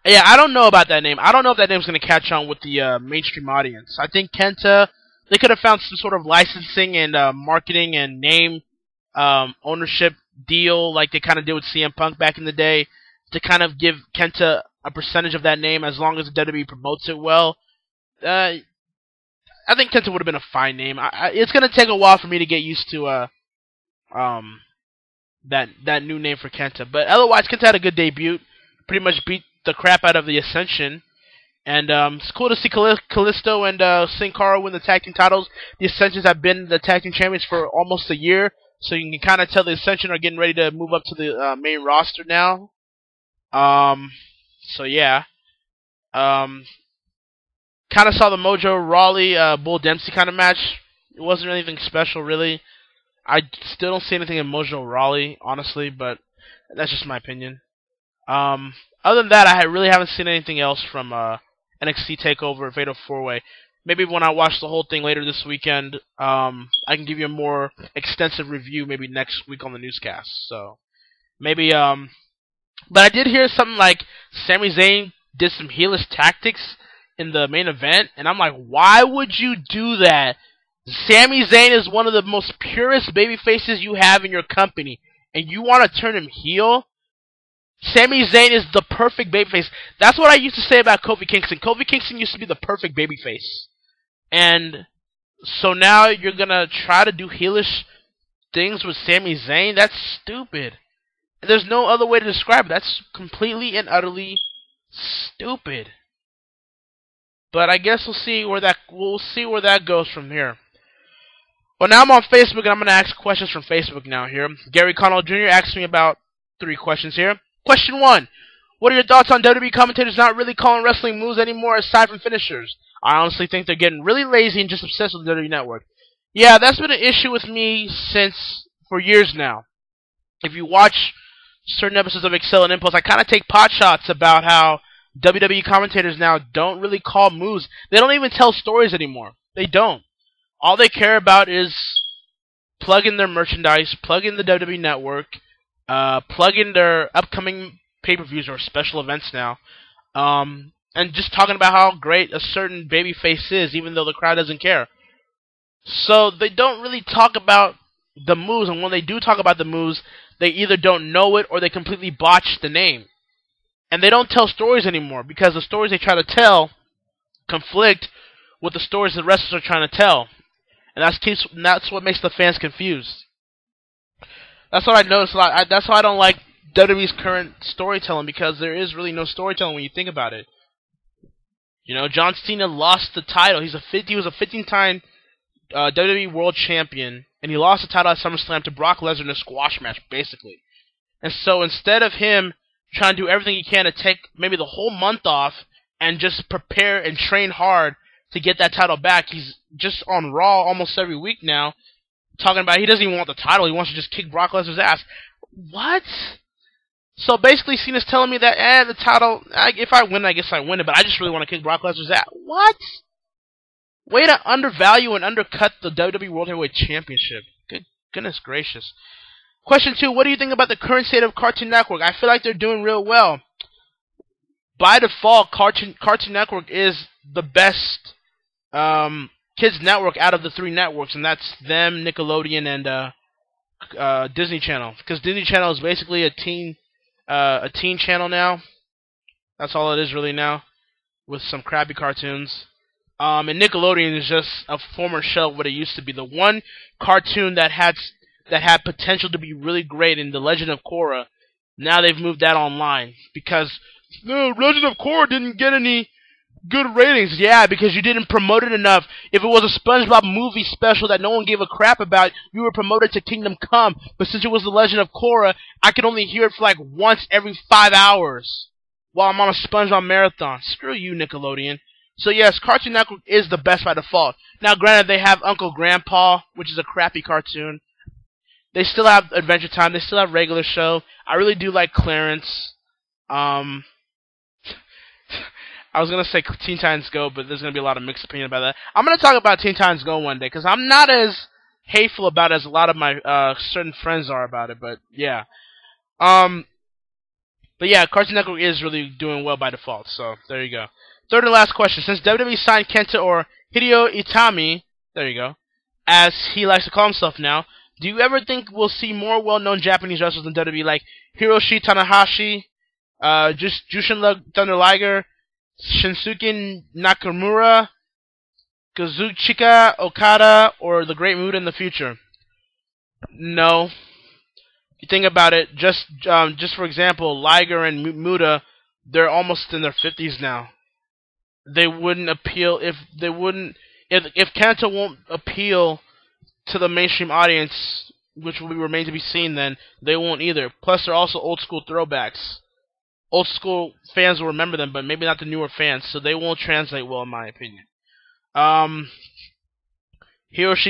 yeah, I don't know about that name. I don't know if that name's going to catch on with the mainstream audience. I think Kenta, they could have found some sort of licensing and marketing and name ownership deal like they kind of did with CM Punk back in the day to kind of give Kenta a percentage of that name as long as the WWE promotes it well. I think Kenta would have been a fine name. It's gonna take a while for me to get used to that new name for Kenta, but otherwise Kenta had a good debut. Pretty much beat the crap out of the Ascension. And it's cool to see Kalisto and Sin Cara win the tag team titles. The Ascensions have been the tag team champions for almost a year, so you can kind of tell the Ascension are getting ready to move up to the main roster now. So yeah. Kind of saw the Mojo Rawley Bull Dempsey kind of match. It wasn't really anything special, really. I still don't see anything in Mojo Rawley, honestly, but that's just my opinion. Other than that, I really haven't seen anything else from NXT TakeOver Fatal 4-Way. Maybe when I watch the whole thing later this weekend, I can give you a more extensive review maybe next week on the newscast. So maybe, but I did hear something like Sami Zayn did some heelish tactics in the main event, and I'm like, why would you do that? Sami Zayn is one of the most purest baby faces you have in your company, and you want to turn him heel? Sami Zayn is the perfect babyface. That's what I used to say about Kofi Kingston. Kofi Kingston used to be the perfect babyface. And so now you're going to try to do heelish things with Sami Zayn? That's stupid. There's no other way to describe it. That's completely and utterly stupid. But I guess we'll see where that goes from here. Well, now I'm on Facebook, and I'm going to ask questions from Facebook now here. Gary Connell Jr. asked me about 3 questions here. Question 1. What are your thoughts on WWE commentators not really calling wrestling moves anymore aside from finishers? I honestly think they're getting really lazy and just obsessed with the WWE Network. Yeah, that's been an issue with me for years now. If you watch certain episodes of Excel and Impulse, I kind of take pot shots about how WWE commentators now don't really call moves. They don't even tell stories anymore. They don't. All they care about is plugging their merchandise, plugging the WWE Network, plug in their upcoming pay-per-views or special events now, and just talking about how great a certain babyface is, even though the crowd doesn't care. So they don't really talk about the moves, and when they do talk about the moves, they either don't know it or they completely botch the name. And they don't tell stories anymore, because the stories they try to tell conflict with the stories the wrestlers are trying to tell. And that's what makes the fans confused. That's what I noticed a lot. That's why I don't like WWE's current storytelling, because there is really no storytelling when you think about it. You know, John Cena lost the title. He was a 15-time WWE World Champion, and he lost the title at SummerSlam to Brock Lesnar in a squash match, basically. And so instead of him trying to do everything he can to take maybe the whole month off and just prepare and train hard to get that title back, he's just on Raw almost every week now, talking about he doesn't even want the title. He wants to just kick Brock Lesnar's ass. What? So basically, Cena's telling me that, the title, if I win, I guess I win it, but I just really want to kick Brock Lesnar's ass. What? Way to undervalue and undercut the WWE World Heavyweight Championship. Goodness gracious. Question 2, what do you think about the current state of Cartoon Network? I feel like they're doing real well. By default, Cartoon Network is the best kids network out of the 3 networks, and that's them, Nickelodeon, and Disney Channel. Because Disney Channel is basically a teen channel now. That's all it is really now, with some crappy cartoons. And Nickelodeon is just a former shell of what it used to be. The one cartoon that had potential to be really great in The Legend of Korra, now they've moved that online, because the Legend of Korra didn't get any good ratings. Yeah, because you didn't promote it enough. If it was a SpongeBob movie special that no one gave a crap about, you were promoted to Kingdom Come. But since it was The Legend of Korra, I could only hear it for like once every 5 hours while I'm on a SpongeBob marathon. Screw you, Nickelodeon. So yes, Cartoon Network is the best by default. Now granted, they have Uncle Grandpa, which is a crappy cartoon. They still have Adventure Time. They still have Regular Show. I really do like Clarence. I was going to say Teen Titans Go, but there's going to be a lot of mixed opinion about that. I'm going to talk about Teen Titans Go one day, because I'm not as hateful about it as a lot of my certain friends are about it, but yeah. But yeah, Cartoon Network is really doing well by default, so there you go. Third and last question. Since WWE signed Kenta, or Hideo Itami, there you go, as he likes to call himself now, Do you ever think we'll see more well-known Japanese wrestlers in WWE like Hiroshi Tanahashi, Jushin Thunder Liger, Shinsuke Nakamura, Kazuchika Okada, or the Great Muta in the future? No. You think about it, just for example, Liger and Muta, they're almost in their 50s now. They wouldn't appeal if Kenta won't appeal to the mainstream audience, which will remain to be seen. Then they won't either. Plus, they're also old school throwbacks. Old school fans will remember them, but maybe not the newer fans, so they won't translate well, in my opinion. Hiroshi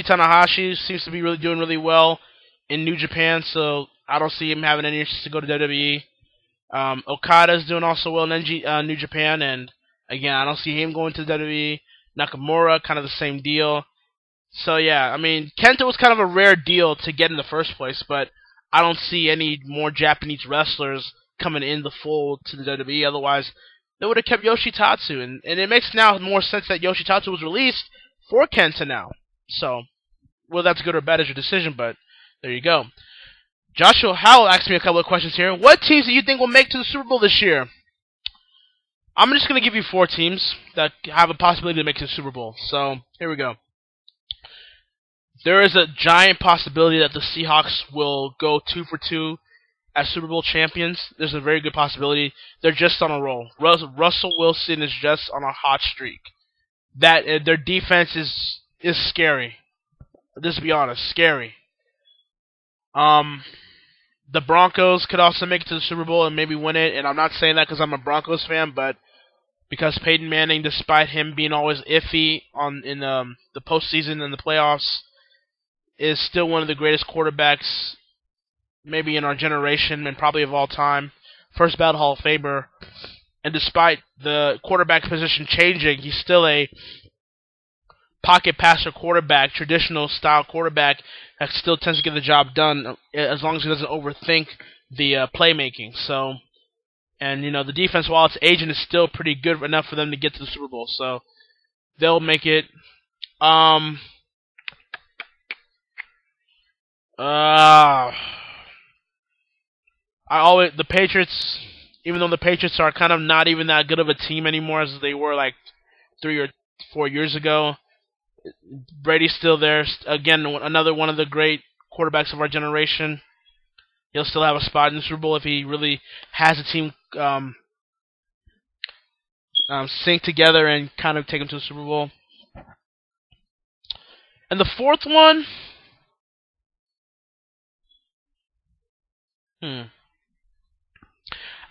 Tanahashi seems to be doing really well in New Japan, so I don't see him having any interest to go to WWE. Okada's doing also well in New Japan, and again, I don't see him going to WWE. Nakamura, kind of the same deal. So yeah, I mean, Kenta was kind of a rare deal to get in the first place, but I don't see any more Japanese wrestlers coming in the fold to the WWE. Otherwise, they would have kept Yoshitatsu, and it makes now more sense that Yoshitatsu was released for Kenta now. So, whether that's good or bad is your decision, but there you go. Joshua Howell asked me a couple of questions here. What teams do you think will make it to the Super Bowl this year? I'm just going to give you 4 teams that have a possibility to make it to the Super Bowl. So, here we go. There is a giant possibility that the Seahawks will go 2 for 2 as Super Bowl champions. There's a very good possibility. They're just on a roll. Russell Wilson is just on a hot streak. That their defense is scary. Let's be honest, scary. The Broncos could also make it to the Super Bowl and maybe win it. And I'm not saying that because I'm a Broncos fan, but because Peyton Manning, despite him being always iffy in the postseason and the playoffs, is still one of the greatest quarterbacks maybe in our generation and probably of all time. First ballot Hall of Famer. And despite the quarterback position changing, he's still a pocket passer quarterback, traditional style quarterback that still tends to get the job done as long as he doesn't overthink the playmaking. So, and you know, the defense, while it's aging, is still pretty good enough for them to get to the Super Bowl. So they'll make it. The Patriots, even though the Patriots are kind of not even that good of a team anymore as they were like 3 or 4 years ago, Brady's still there. Again, another one of the great quarterbacks of our generation. He'll still have a spot in the Super Bowl if he really has a team sync together and kind of take him to the Super Bowl. And the fourth one,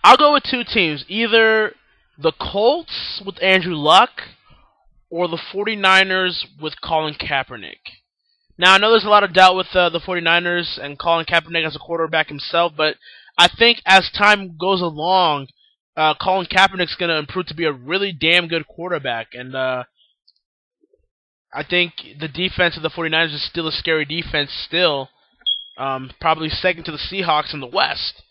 I'll go with 2 teams. Either the Colts with Andrew Luck or the 49ers with Colin Kaepernick. Now, I know there's a lot of doubt with the 49ers and Colin Kaepernick as a quarterback himself, but I think as time goes along, Colin Kaepernick's going to improve to be a really damn good quarterback. And I think the defense of the 49ers is still a scary defense still. Probably second to the Seahawks in the West.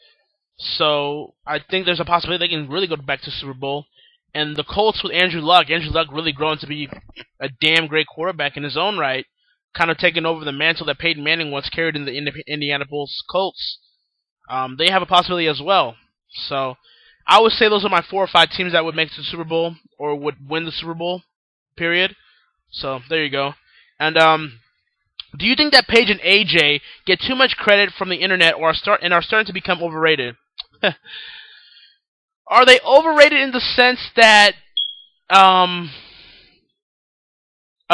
So I think there's a possibility they can really go back to Super Bowl. And the Colts with Andrew Luck really growing to be a damn great quarterback in his own right, kind of taking over the mantle that Peyton Manning once carried in the Indianapolis Colts. They have a possibility as well. So I would say those are my 4 or 5 teams that would make it to the Super Bowl or would win the Super Bowl, period. So there you go. And do you think that Paige and AJ get too much credit from the internet or are starting to become overrated? Are they overrated in the sense that of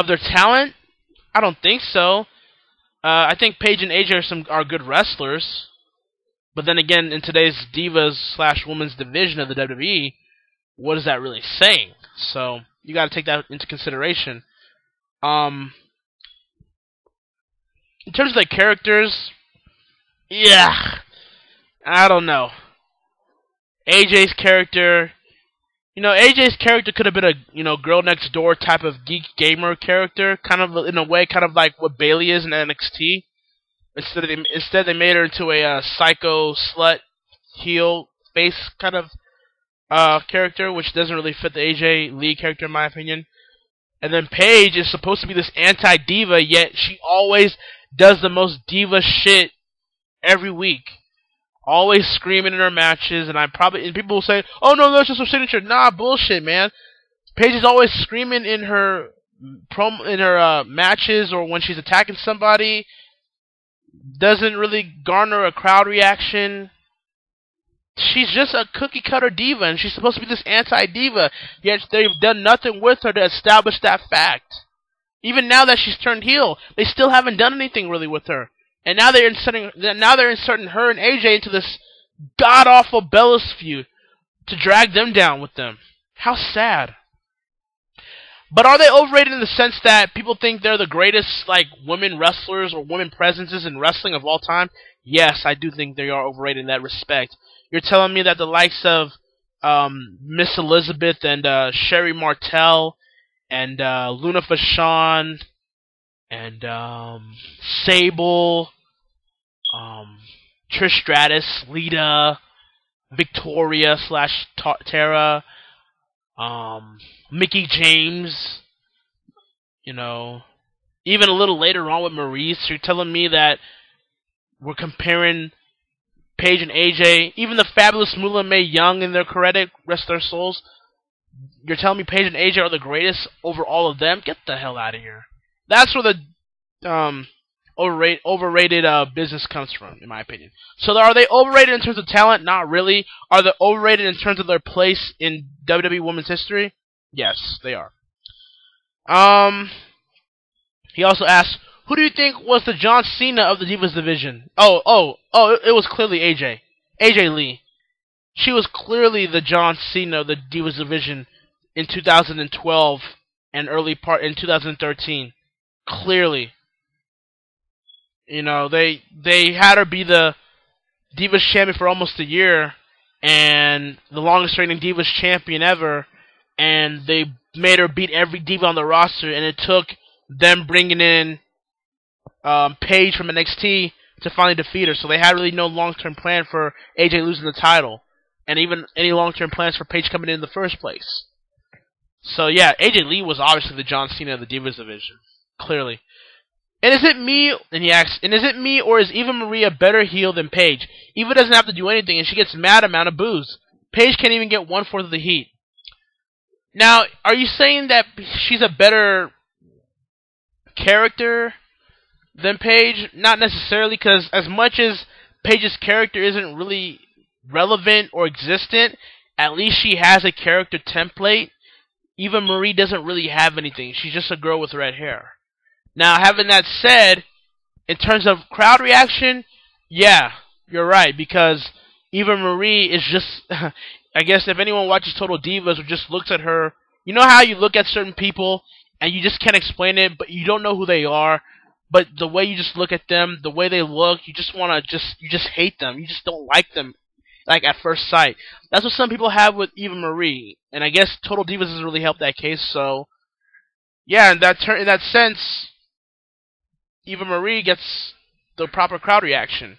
their talent? I don't think so. I think Paige and AJ are good wrestlers, but then again, in today's divas/women's division of the WWE, what is that really saying? So you got to take that into consideration. In terms of the characters, yeah, I don't know. AJ's character could have been a, girl next door type of geek gamer character, kind of in a way, kind of like what Bayley is in NXT. Instead, they made her into a psycho slut heel face kind of character, which doesn't really fit the AJ Lee character in my opinion. And then Paige is supposed to be this anti-diva, yet she always does the most diva shit every week. Always screaming in her matches, and people will say, "Oh no, that's just her signature." Nah, bullshit, man. Paige is always screaming in her matches or when she's attacking somebody. Doesn't really garner a crowd reaction. She's just a cookie-cutter diva, and she's supposed to be this anti-diva, yet they've done nothing with her to establish that fact. Even now that she's turned heel, they still haven't done anything really with her. And now they're inserting her and AJ into this god-awful Bellas feud to drag them down with them. How sad. But are they overrated in the sense that people think they're the greatest women wrestlers or women presences in wrestling of all time? Yes, I do think they are overrated in that respect. You're telling me that the likes of Miss Elizabeth and Sherry Martel and Luna Vachon and Sable, Trish Stratus, Lita, Victoria / Tara, Mickey James, even a little later on with Maurice, you're telling me that we're comparing Paige and AJ, even the fabulous Moolah Mae Young and their credit, rest their souls, you're telling me Paige and AJ are the greatest over all of them? Get the hell out of here. That's where the overrated business comes from, in my opinion. So are they overrated in terms of talent? Not really. Are they overrated in terms of their place in WWE Women's history? Yes, they are. He also asked, who do you think was the John Cena of the Divas division? It was clearly AJ. AJ Lee. She was clearly the John Cena of the Divas division in 2012 and early part in 2013. Clearly. They had her be the Divas champion for almost a year, and the longest reigning Divas champion ever, and they made her beat every Diva on the roster, and it took them bringing in Paige from NXT to finally defeat her. So they had really no long-term plan for AJ losing the title, and even any long-term plans for Paige coming in the first place. So yeah, AJ Lee was obviously the John Cena of the Divas division, clearly. And is it me? And he asks, and is it me or is Eva Marie a better heel than Paige? Eva doesn't have to do anything, and she gets mad amount of boos. Paige can't even get 1/4 of the heat. Now, are you saying that she's a better character than Paige? Not necessarily, because as much as Paige's character isn't really relevant or existent, at least she has a character template. Eva Marie doesn't really have anything. She's just a girl with red hair. Now, having that said, in terms of crowd reaction, yeah, you're right, because Eva Marie is just, I guess if anyone watches Total Divas or just looks at her, you know how you look at certain people and you just can't explain it, but you don't know who they are, but the way you just look at them, the way they look, you just hate them. You just don't like them, at first sight. That's what some people have with Eva Marie, and I guess Total Divas doesn't really help that case, so yeah, in that sense, Eva Marie gets the proper crowd reaction.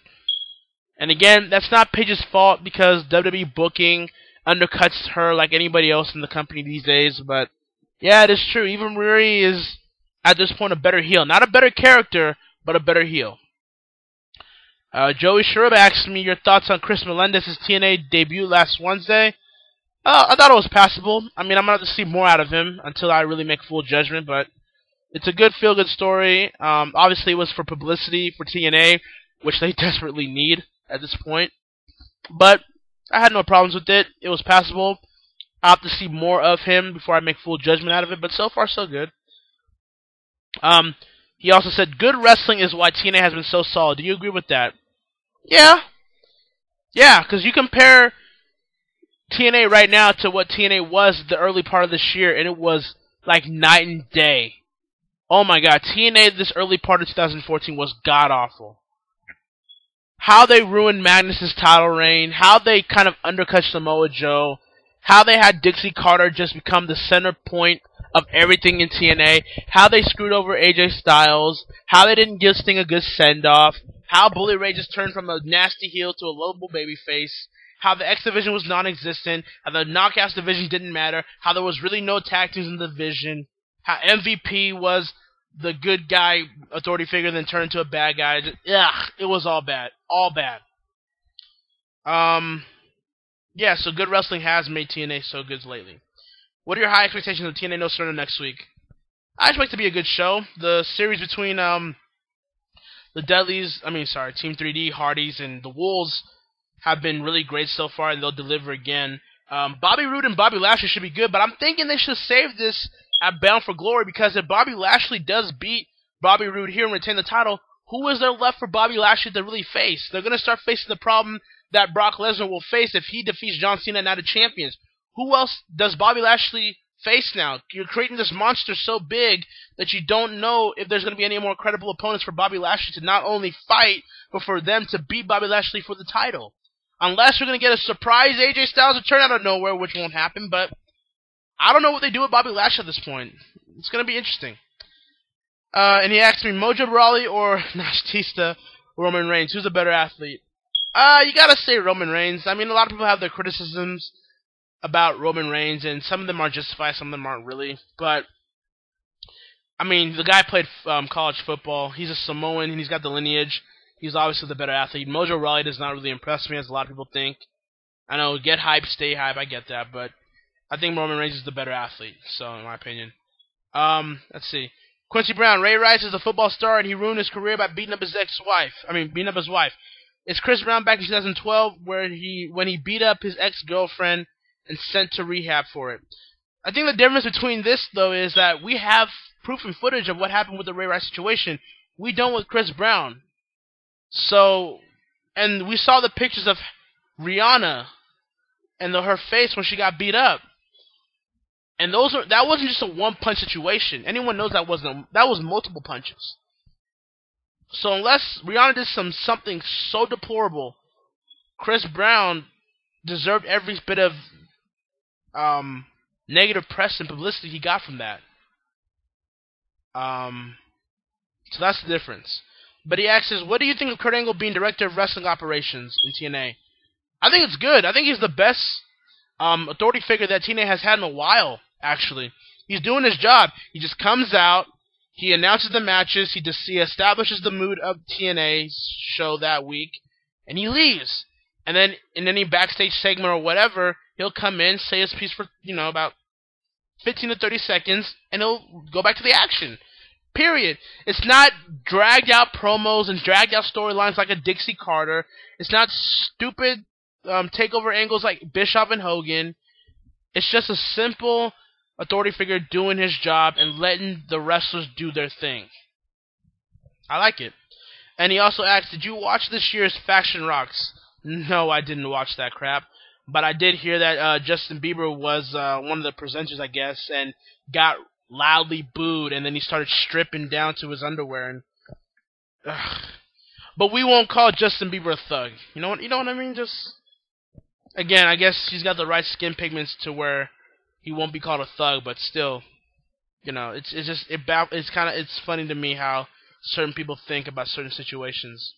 And again, that's not Paige's fault because WWE booking undercuts her like anybody else in the company these days. But yeah, it is true. Eva Marie is, at this point, a better heel. Not a better character, but a better heel. Joey Sherb asked me your thoughts on Chris Melendez's TNA debut last Wednesday. I thought it was passable. I mean, I'm going to have to see more out of him until I really make full judgment, but it's a good feel-good story. Obviously, it was for publicity for TNA, which they desperately need at this point. But I had no problems with it. It was passable. I'll have to see more of him before I make full judgment out of it, but so far, so good. He also said, good wrestling is why TNA has been so solid. Do you agree with that? Yeah. Yeah, because you compare TNA right now to what TNA was the early part of this year, and it was like night and day. Oh my god, TNA this early part of 2014 was god-awful. How they ruined Magnus's title reign, how they kind of undercut Samoa Joe, how they had Dixie Carter just become the center point of everything in TNA, how they screwed over AJ Styles, how they didn't give Sting a good send-off, how Bully Ray just turned from a nasty heel to a lovable babyface, how the X Division was non-existent, how the Knockouts Division didn't matter, how there was really no tag teams in the division, how MVP was the good guy authority figure, then turn into a bad guy. It was all bad. All bad. Yeah, so good wrestling has made TNA so good lately. What are your high expectations of TNA No Surrender next week? I expect it to be a good show. The series between the Dudleys, Team 3D, Hardys, and the Wolves have been really great so far, and they'll deliver again. Bobby Roode and Bobby Lashley should be good, but I'm thinking they should save this at Bound for Glory, because if Bobby Lashley does beat Bobby Roode here and retain the title, who is there left for Bobby Lashley to really face? They're going to start facing the problem that Brock Lesnar will face if he defeats John Cena Night of Champions. Who else does Bobby Lashley face now? You're creating this monster so big that you don't know if there's going to be any more credible opponents for Bobby Lashley to not only fight, but for them to beat Bobby Lashley for the title. Unless we're going to get a surprise AJ Styles return out of nowhere, which won't happen, but I don't know what they do with Bobby Lashley at this point. It's going to be interesting. And he asked me, Mojo Rawley or Batista, Roman Reigns, who's a better athlete? You gotta say Roman Reigns. A lot of people have their criticisms about Roman Reigns, and some of them are justified, some of them aren't really. But, the guy played college football. He's a Samoan, and he's got the lineage. He's obviously the better athlete. Mojo Rawley does not really impress me, as a lot of people think. I know, get hype, stay hype, I get that, but I think Roman Reigns is the better athlete, so in my opinion. Let's see. Quincy Brown, Ray Rice is a football star, and he ruined his career by beating up his wife. Is Chris Brown back in 2012 when he beat up his ex-girlfriend and sent to rehab for it? I think the difference between this, though, is that we have proof and footage of what happened with the Ray Rice situation. We don't with Chris Brown. So, and we saw the pictures of Rihanna and her face when she got beat up. And that wasn't just a one-punch situation. Anyone knows that was multiple punches. So unless Rihanna did something so deplorable, Chris Brown deserved every bit of negative press and publicity he got from that. So that's the difference. But he asks us, what do you think of Kurt Angle being director of wrestling operations in TNA? I think it's good. I think he's the best authority figure that TNA has had in a while, actually. He's doing his job. He just comes out, he announces the matches, he establishes the mood of TNA's show that week, and he leaves. And then in any backstage segment or whatever, he'll come in, say his piece for, about 15 to 30 seconds, and he'll go back to the action. Period. It's not dragged out promos and dragged out storylines like a Dixie Carter. It's not stupid takeover angles like Bischoff and Hogan. It's just a simple authority figure doing his job and letting the wrestlers do their thing. I like it. And he also asked, did you watch this year's Faction Rocks? No, I didn't watch that crap. But I did hear that Justin Bieber was one of the presenters, I guess, and got loudly booed, and then he started stripping down to his underwear. And but we won't call Justin Bieber a thug. You know what I mean? Just again, I guess he's got the right skin pigments to where he won't be called a thug, but still, it's funny to me how certain people think about certain situations.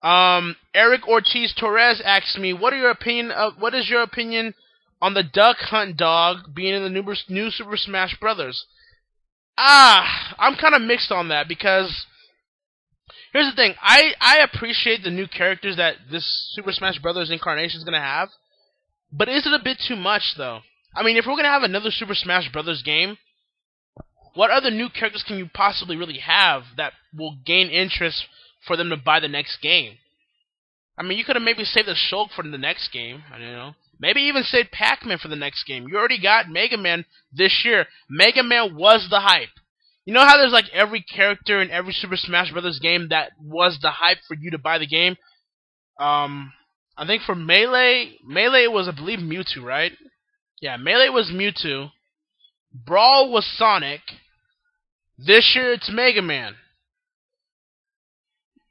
Eric Ortiz Torres asked me, what is your opinion on the Duck Hunt dog being in the new Super Smash Brothers? I'm kind of mixed on that, because here's the thing. I appreciate the new characters that this Super Smash Brothers incarnation is going to have, but is it a bit too much, though? If we're going to have another Super Smash Brothers game, what other new characters can you possibly really have that will gain interest for them to buy the next game? You could have maybe saved the Shulk for the next game. I don't know. Maybe even saved Pac-Man for the next game. You already got Mega Man this year. Mega Man was the hype. You know how there's like every character in every Super Smash Brothers game that was the hype for you to buy the game? I think for Melee was, I believe, Mewtwo, right? Yeah, Melee was Mewtwo. Brawl was Sonic. This year it's Mega Man.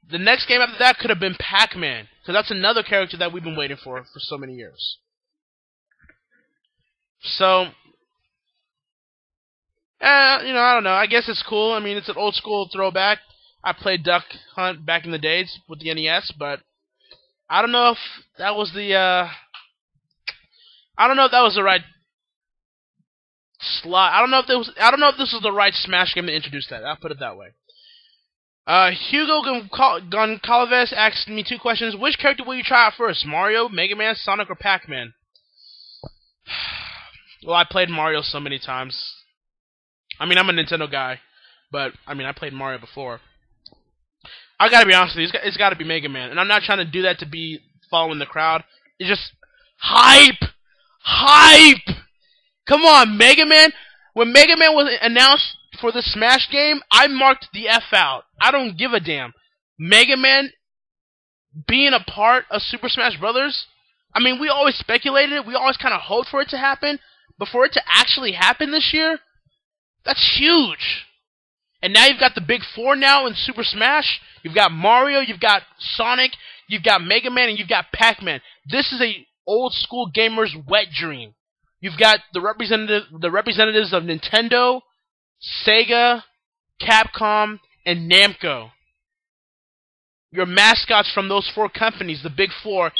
The next game after that could have been Pac-Man, because that's another character that we've been waiting for so many years. So, I don't know. I guess it's cool. It's an old school throwback. I played Duck Hunt back in the days with the NES, but I don't know if that was the right slot. I don't know if this was the right Smash game to introduce that. I'll put it that way. Hugo Goncalves asked me 2 questions. Which character will you try out first? Mario, Mega Man, Sonic, or Pac-Man? Well, I played Mario so many times. I mean, I'm a Nintendo guy, but I mean, I played Mario before. I gotta be honest with you, it's gotta be Mega Man, and I'm not trying to do that to be following the crowd. It's just hype! Hype! Come on, Mega Man! When Mega Man was announced for the Smash game, I marked the F out. I don't give a damn. Mega Man being a part of Super Smash Brothers, I mean, we always speculated, we always kind of hoped for it to happen, but for it to actually happen this year, that's huge. And now you've got the big 4 now in Super Smash. You've got Mario, you've got Sonic, you've got Mega Man, and you've got Pac-Man. This is a old school gamer's wet dream. You've got the representatives of Nintendo, Sega, Capcom, and Namco. Your mascots from those 4 companies, the big 4,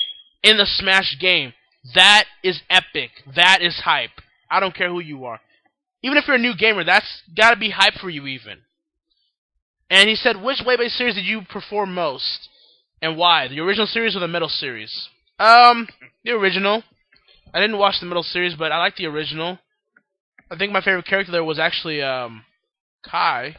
in the Smash game. That is epic. That is hype. I don't care who you are. Even if you're a new gamer, that's gotta be hype for you even. And he said, which Wave-based series did you prefer most? And why? The original series or the Metal series? The original. I didn't watch the Metal series, but I like the original. I think my favorite character there was actually, Kai.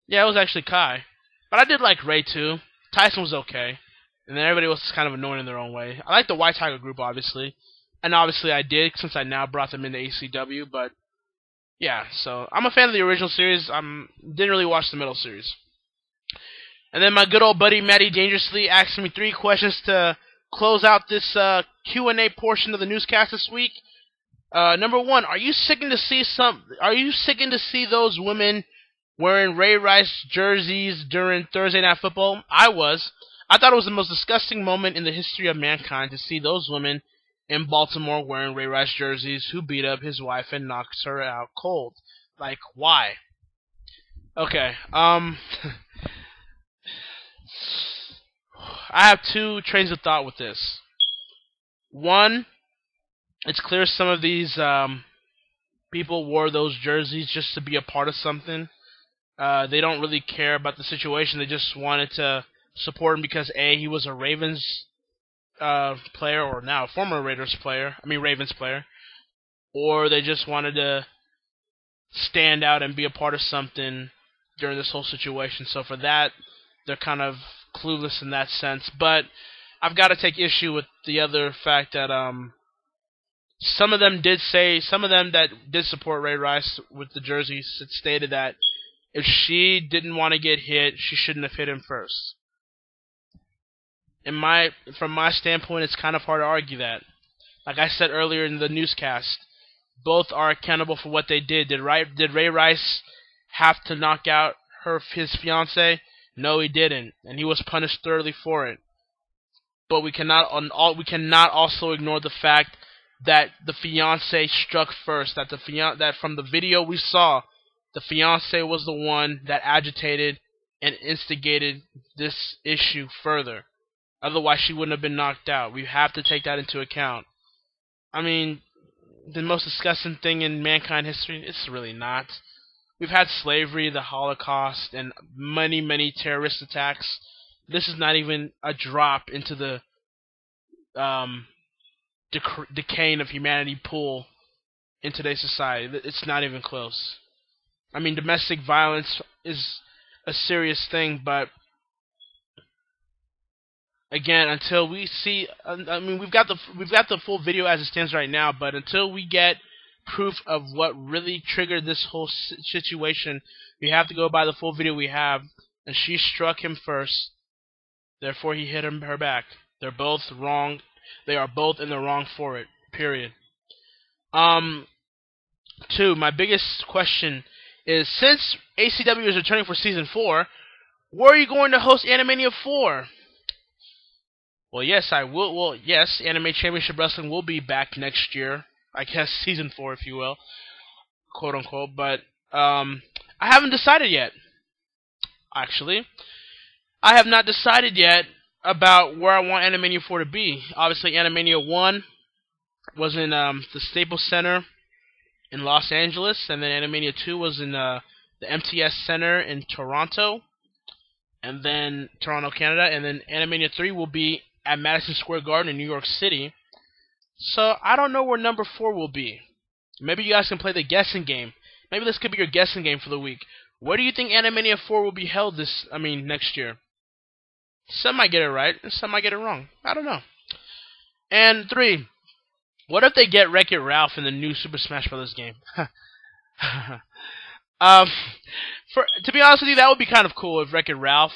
Yeah, it was actually Kai. But I did like Ray too. Tyson was okay. And then everybody else was kind of annoying in their own way. I like the White Tiger group, obviously. And obviously I did, since I now brought them into ACW, but yeah, so I'm a fan of the original series. Didn't really watch the Metal series. And then my good old buddy Matty Dangerously asked me 3 questions to close out this Q&A portion of the newscast this week. Number 1, are you sickened to see those women wearing Ray Rice jerseys during Thursday Night Football? I was. I thought it was the most disgusting moment in the history of mankind to see those women in Baltimore wearing Ray Rice jerseys who beat up his wife and knocked her out cold. Like, why? Okay, I have 2 trains of thought with this. 1, it's clear some of these people wore those jerseys just to be a part of something. They don't really care about the situation. They just wanted to support him because A, he was a Ravens player, or now a former Ravens player, or they just wanted to stand out and be a part of something during this whole situation. So for that, they're kind of clueless in that sense. But I've got to take issue with the other fact that some of them that did support Ray Rice with the jerseys stated that if she didn't want to get hit, she shouldn't have hit him first. From my standpoint, it's kind of hard to argue that. Like I said earlier in the newscast, both are accountable for what they did. Did Ray Rice have to knock out his fiancée? No, he didn't, and he was punished thoroughly for it. But we cannot also ignore the fact that the fiancée struck first. That from the video we saw, the fiancée was the one that agitated and instigated this issue further. Otherwise, she wouldn't have been knocked out. We have to take that into account. I mean, the most disgusting thing in mankind history, it's really not. We've had slavery, the Holocaust, and many, many terrorist attacks. This is not even a drop into the decaying of humanity pool in today's society. It's not even close. I mean, domestic violence is a serious thing, but again, until we see, I mean, we've got the full video as it stands right now, but until we get proof of what really triggered this whole situation, we have to go by the full video we have, and she struck him first, therefore he hit her back. They're both wrong. They are both in the wrong for it, period. 2, my biggest question is, since ACW is returning for Season 4, where are you going to host Animania 4? Well, yes, I will. Well, yes, Anime Championship Wrestling will be back next year. I guess Season 4, if you will, quote unquote. But I haven't decided yet. Actually, I have not decided yet about where I want Animania 4 to be. Obviously, Animania 1 was in the Staples Center in Los Angeles, and then Animania 2 was in the MTS Center in Toronto, and then Toronto, Canada, and then Animania 3 will be at Madison Square Garden in New York City. So I don't know where number 4 will be. Maybe you guys can play the guessing game. Maybe this could be your guessing game for the week. Where do you think Animania 4 will be held next year? Some might get it right, and some might get it wrong. I don't know. And 3, what if they get Wreck-It Ralph in the new Super Smash Bros. Game? To be honest with you, that would be kind of cool if Wreck-It Ralph.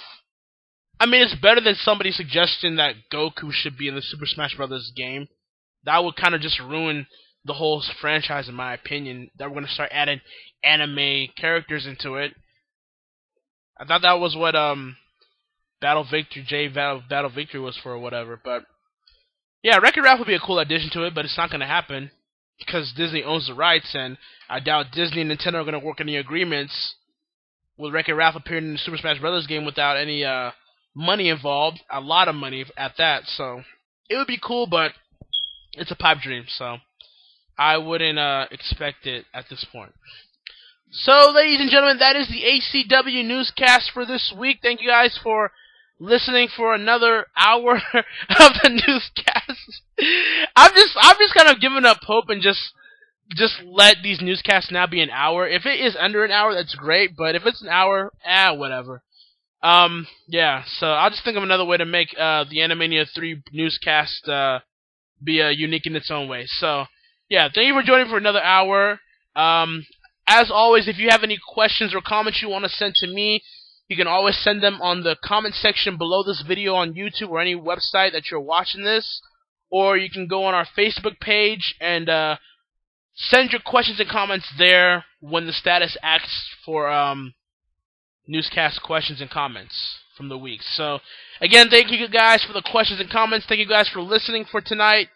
I mean, it's better than somebody suggesting that Goku should be in the Super Smash Bros. Game. That would kind of just ruin the whole franchise, in my opinion. That we're going to start adding anime characters into it. I thought that was what Battle Victory was for, or whatever. But yeah, Wreck-It Ralph would be a cool addition to it, but it's not going to happen because Disney owns the rights, and I doubt Disney and Nintendo are going to work any agreements with Wreck-It Ralph appearing in the Super Smash Bros. Game without any money involved, a lot of money at that. So it would be cool, but it's a pipe dream, so I wouldn't expect it at this point. So, ladies and gentlemen, that is the ACW Newscast for this week. Thank you guys for listening for another hour of the newscast. I've just kind of given up hope and just let these newscasts now be an hour. If it is under an hour, that's great. But if it's an hour, whatever. Yeah. So I'll just think of another way to make the Animania 3 newscast be unique in its own way. So yeah, thank you for joining for another hour. As always, if you have any questions or comments you want to send to me, you can always send them on the comment section below this video on YouTube or any website that you're watching this. Or you can go on our Facebook page and send your questions and comments there when the status asks for newscast questions and comments from the week. So, again, thank you guys for the questions and comments. Thank you guys for listening for tonight.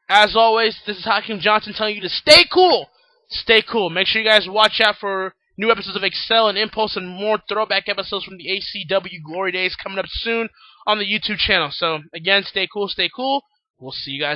As always, this is Hakeem Johnson telling you to stay cool. Stay cool. Make sure you guys watch out for new episodes of Excel and Impulse and more throwback episodes from the ACW Glory Days coming up soon on the YouTube channel. So, again, stay cool, stay cool. We'll see you guys.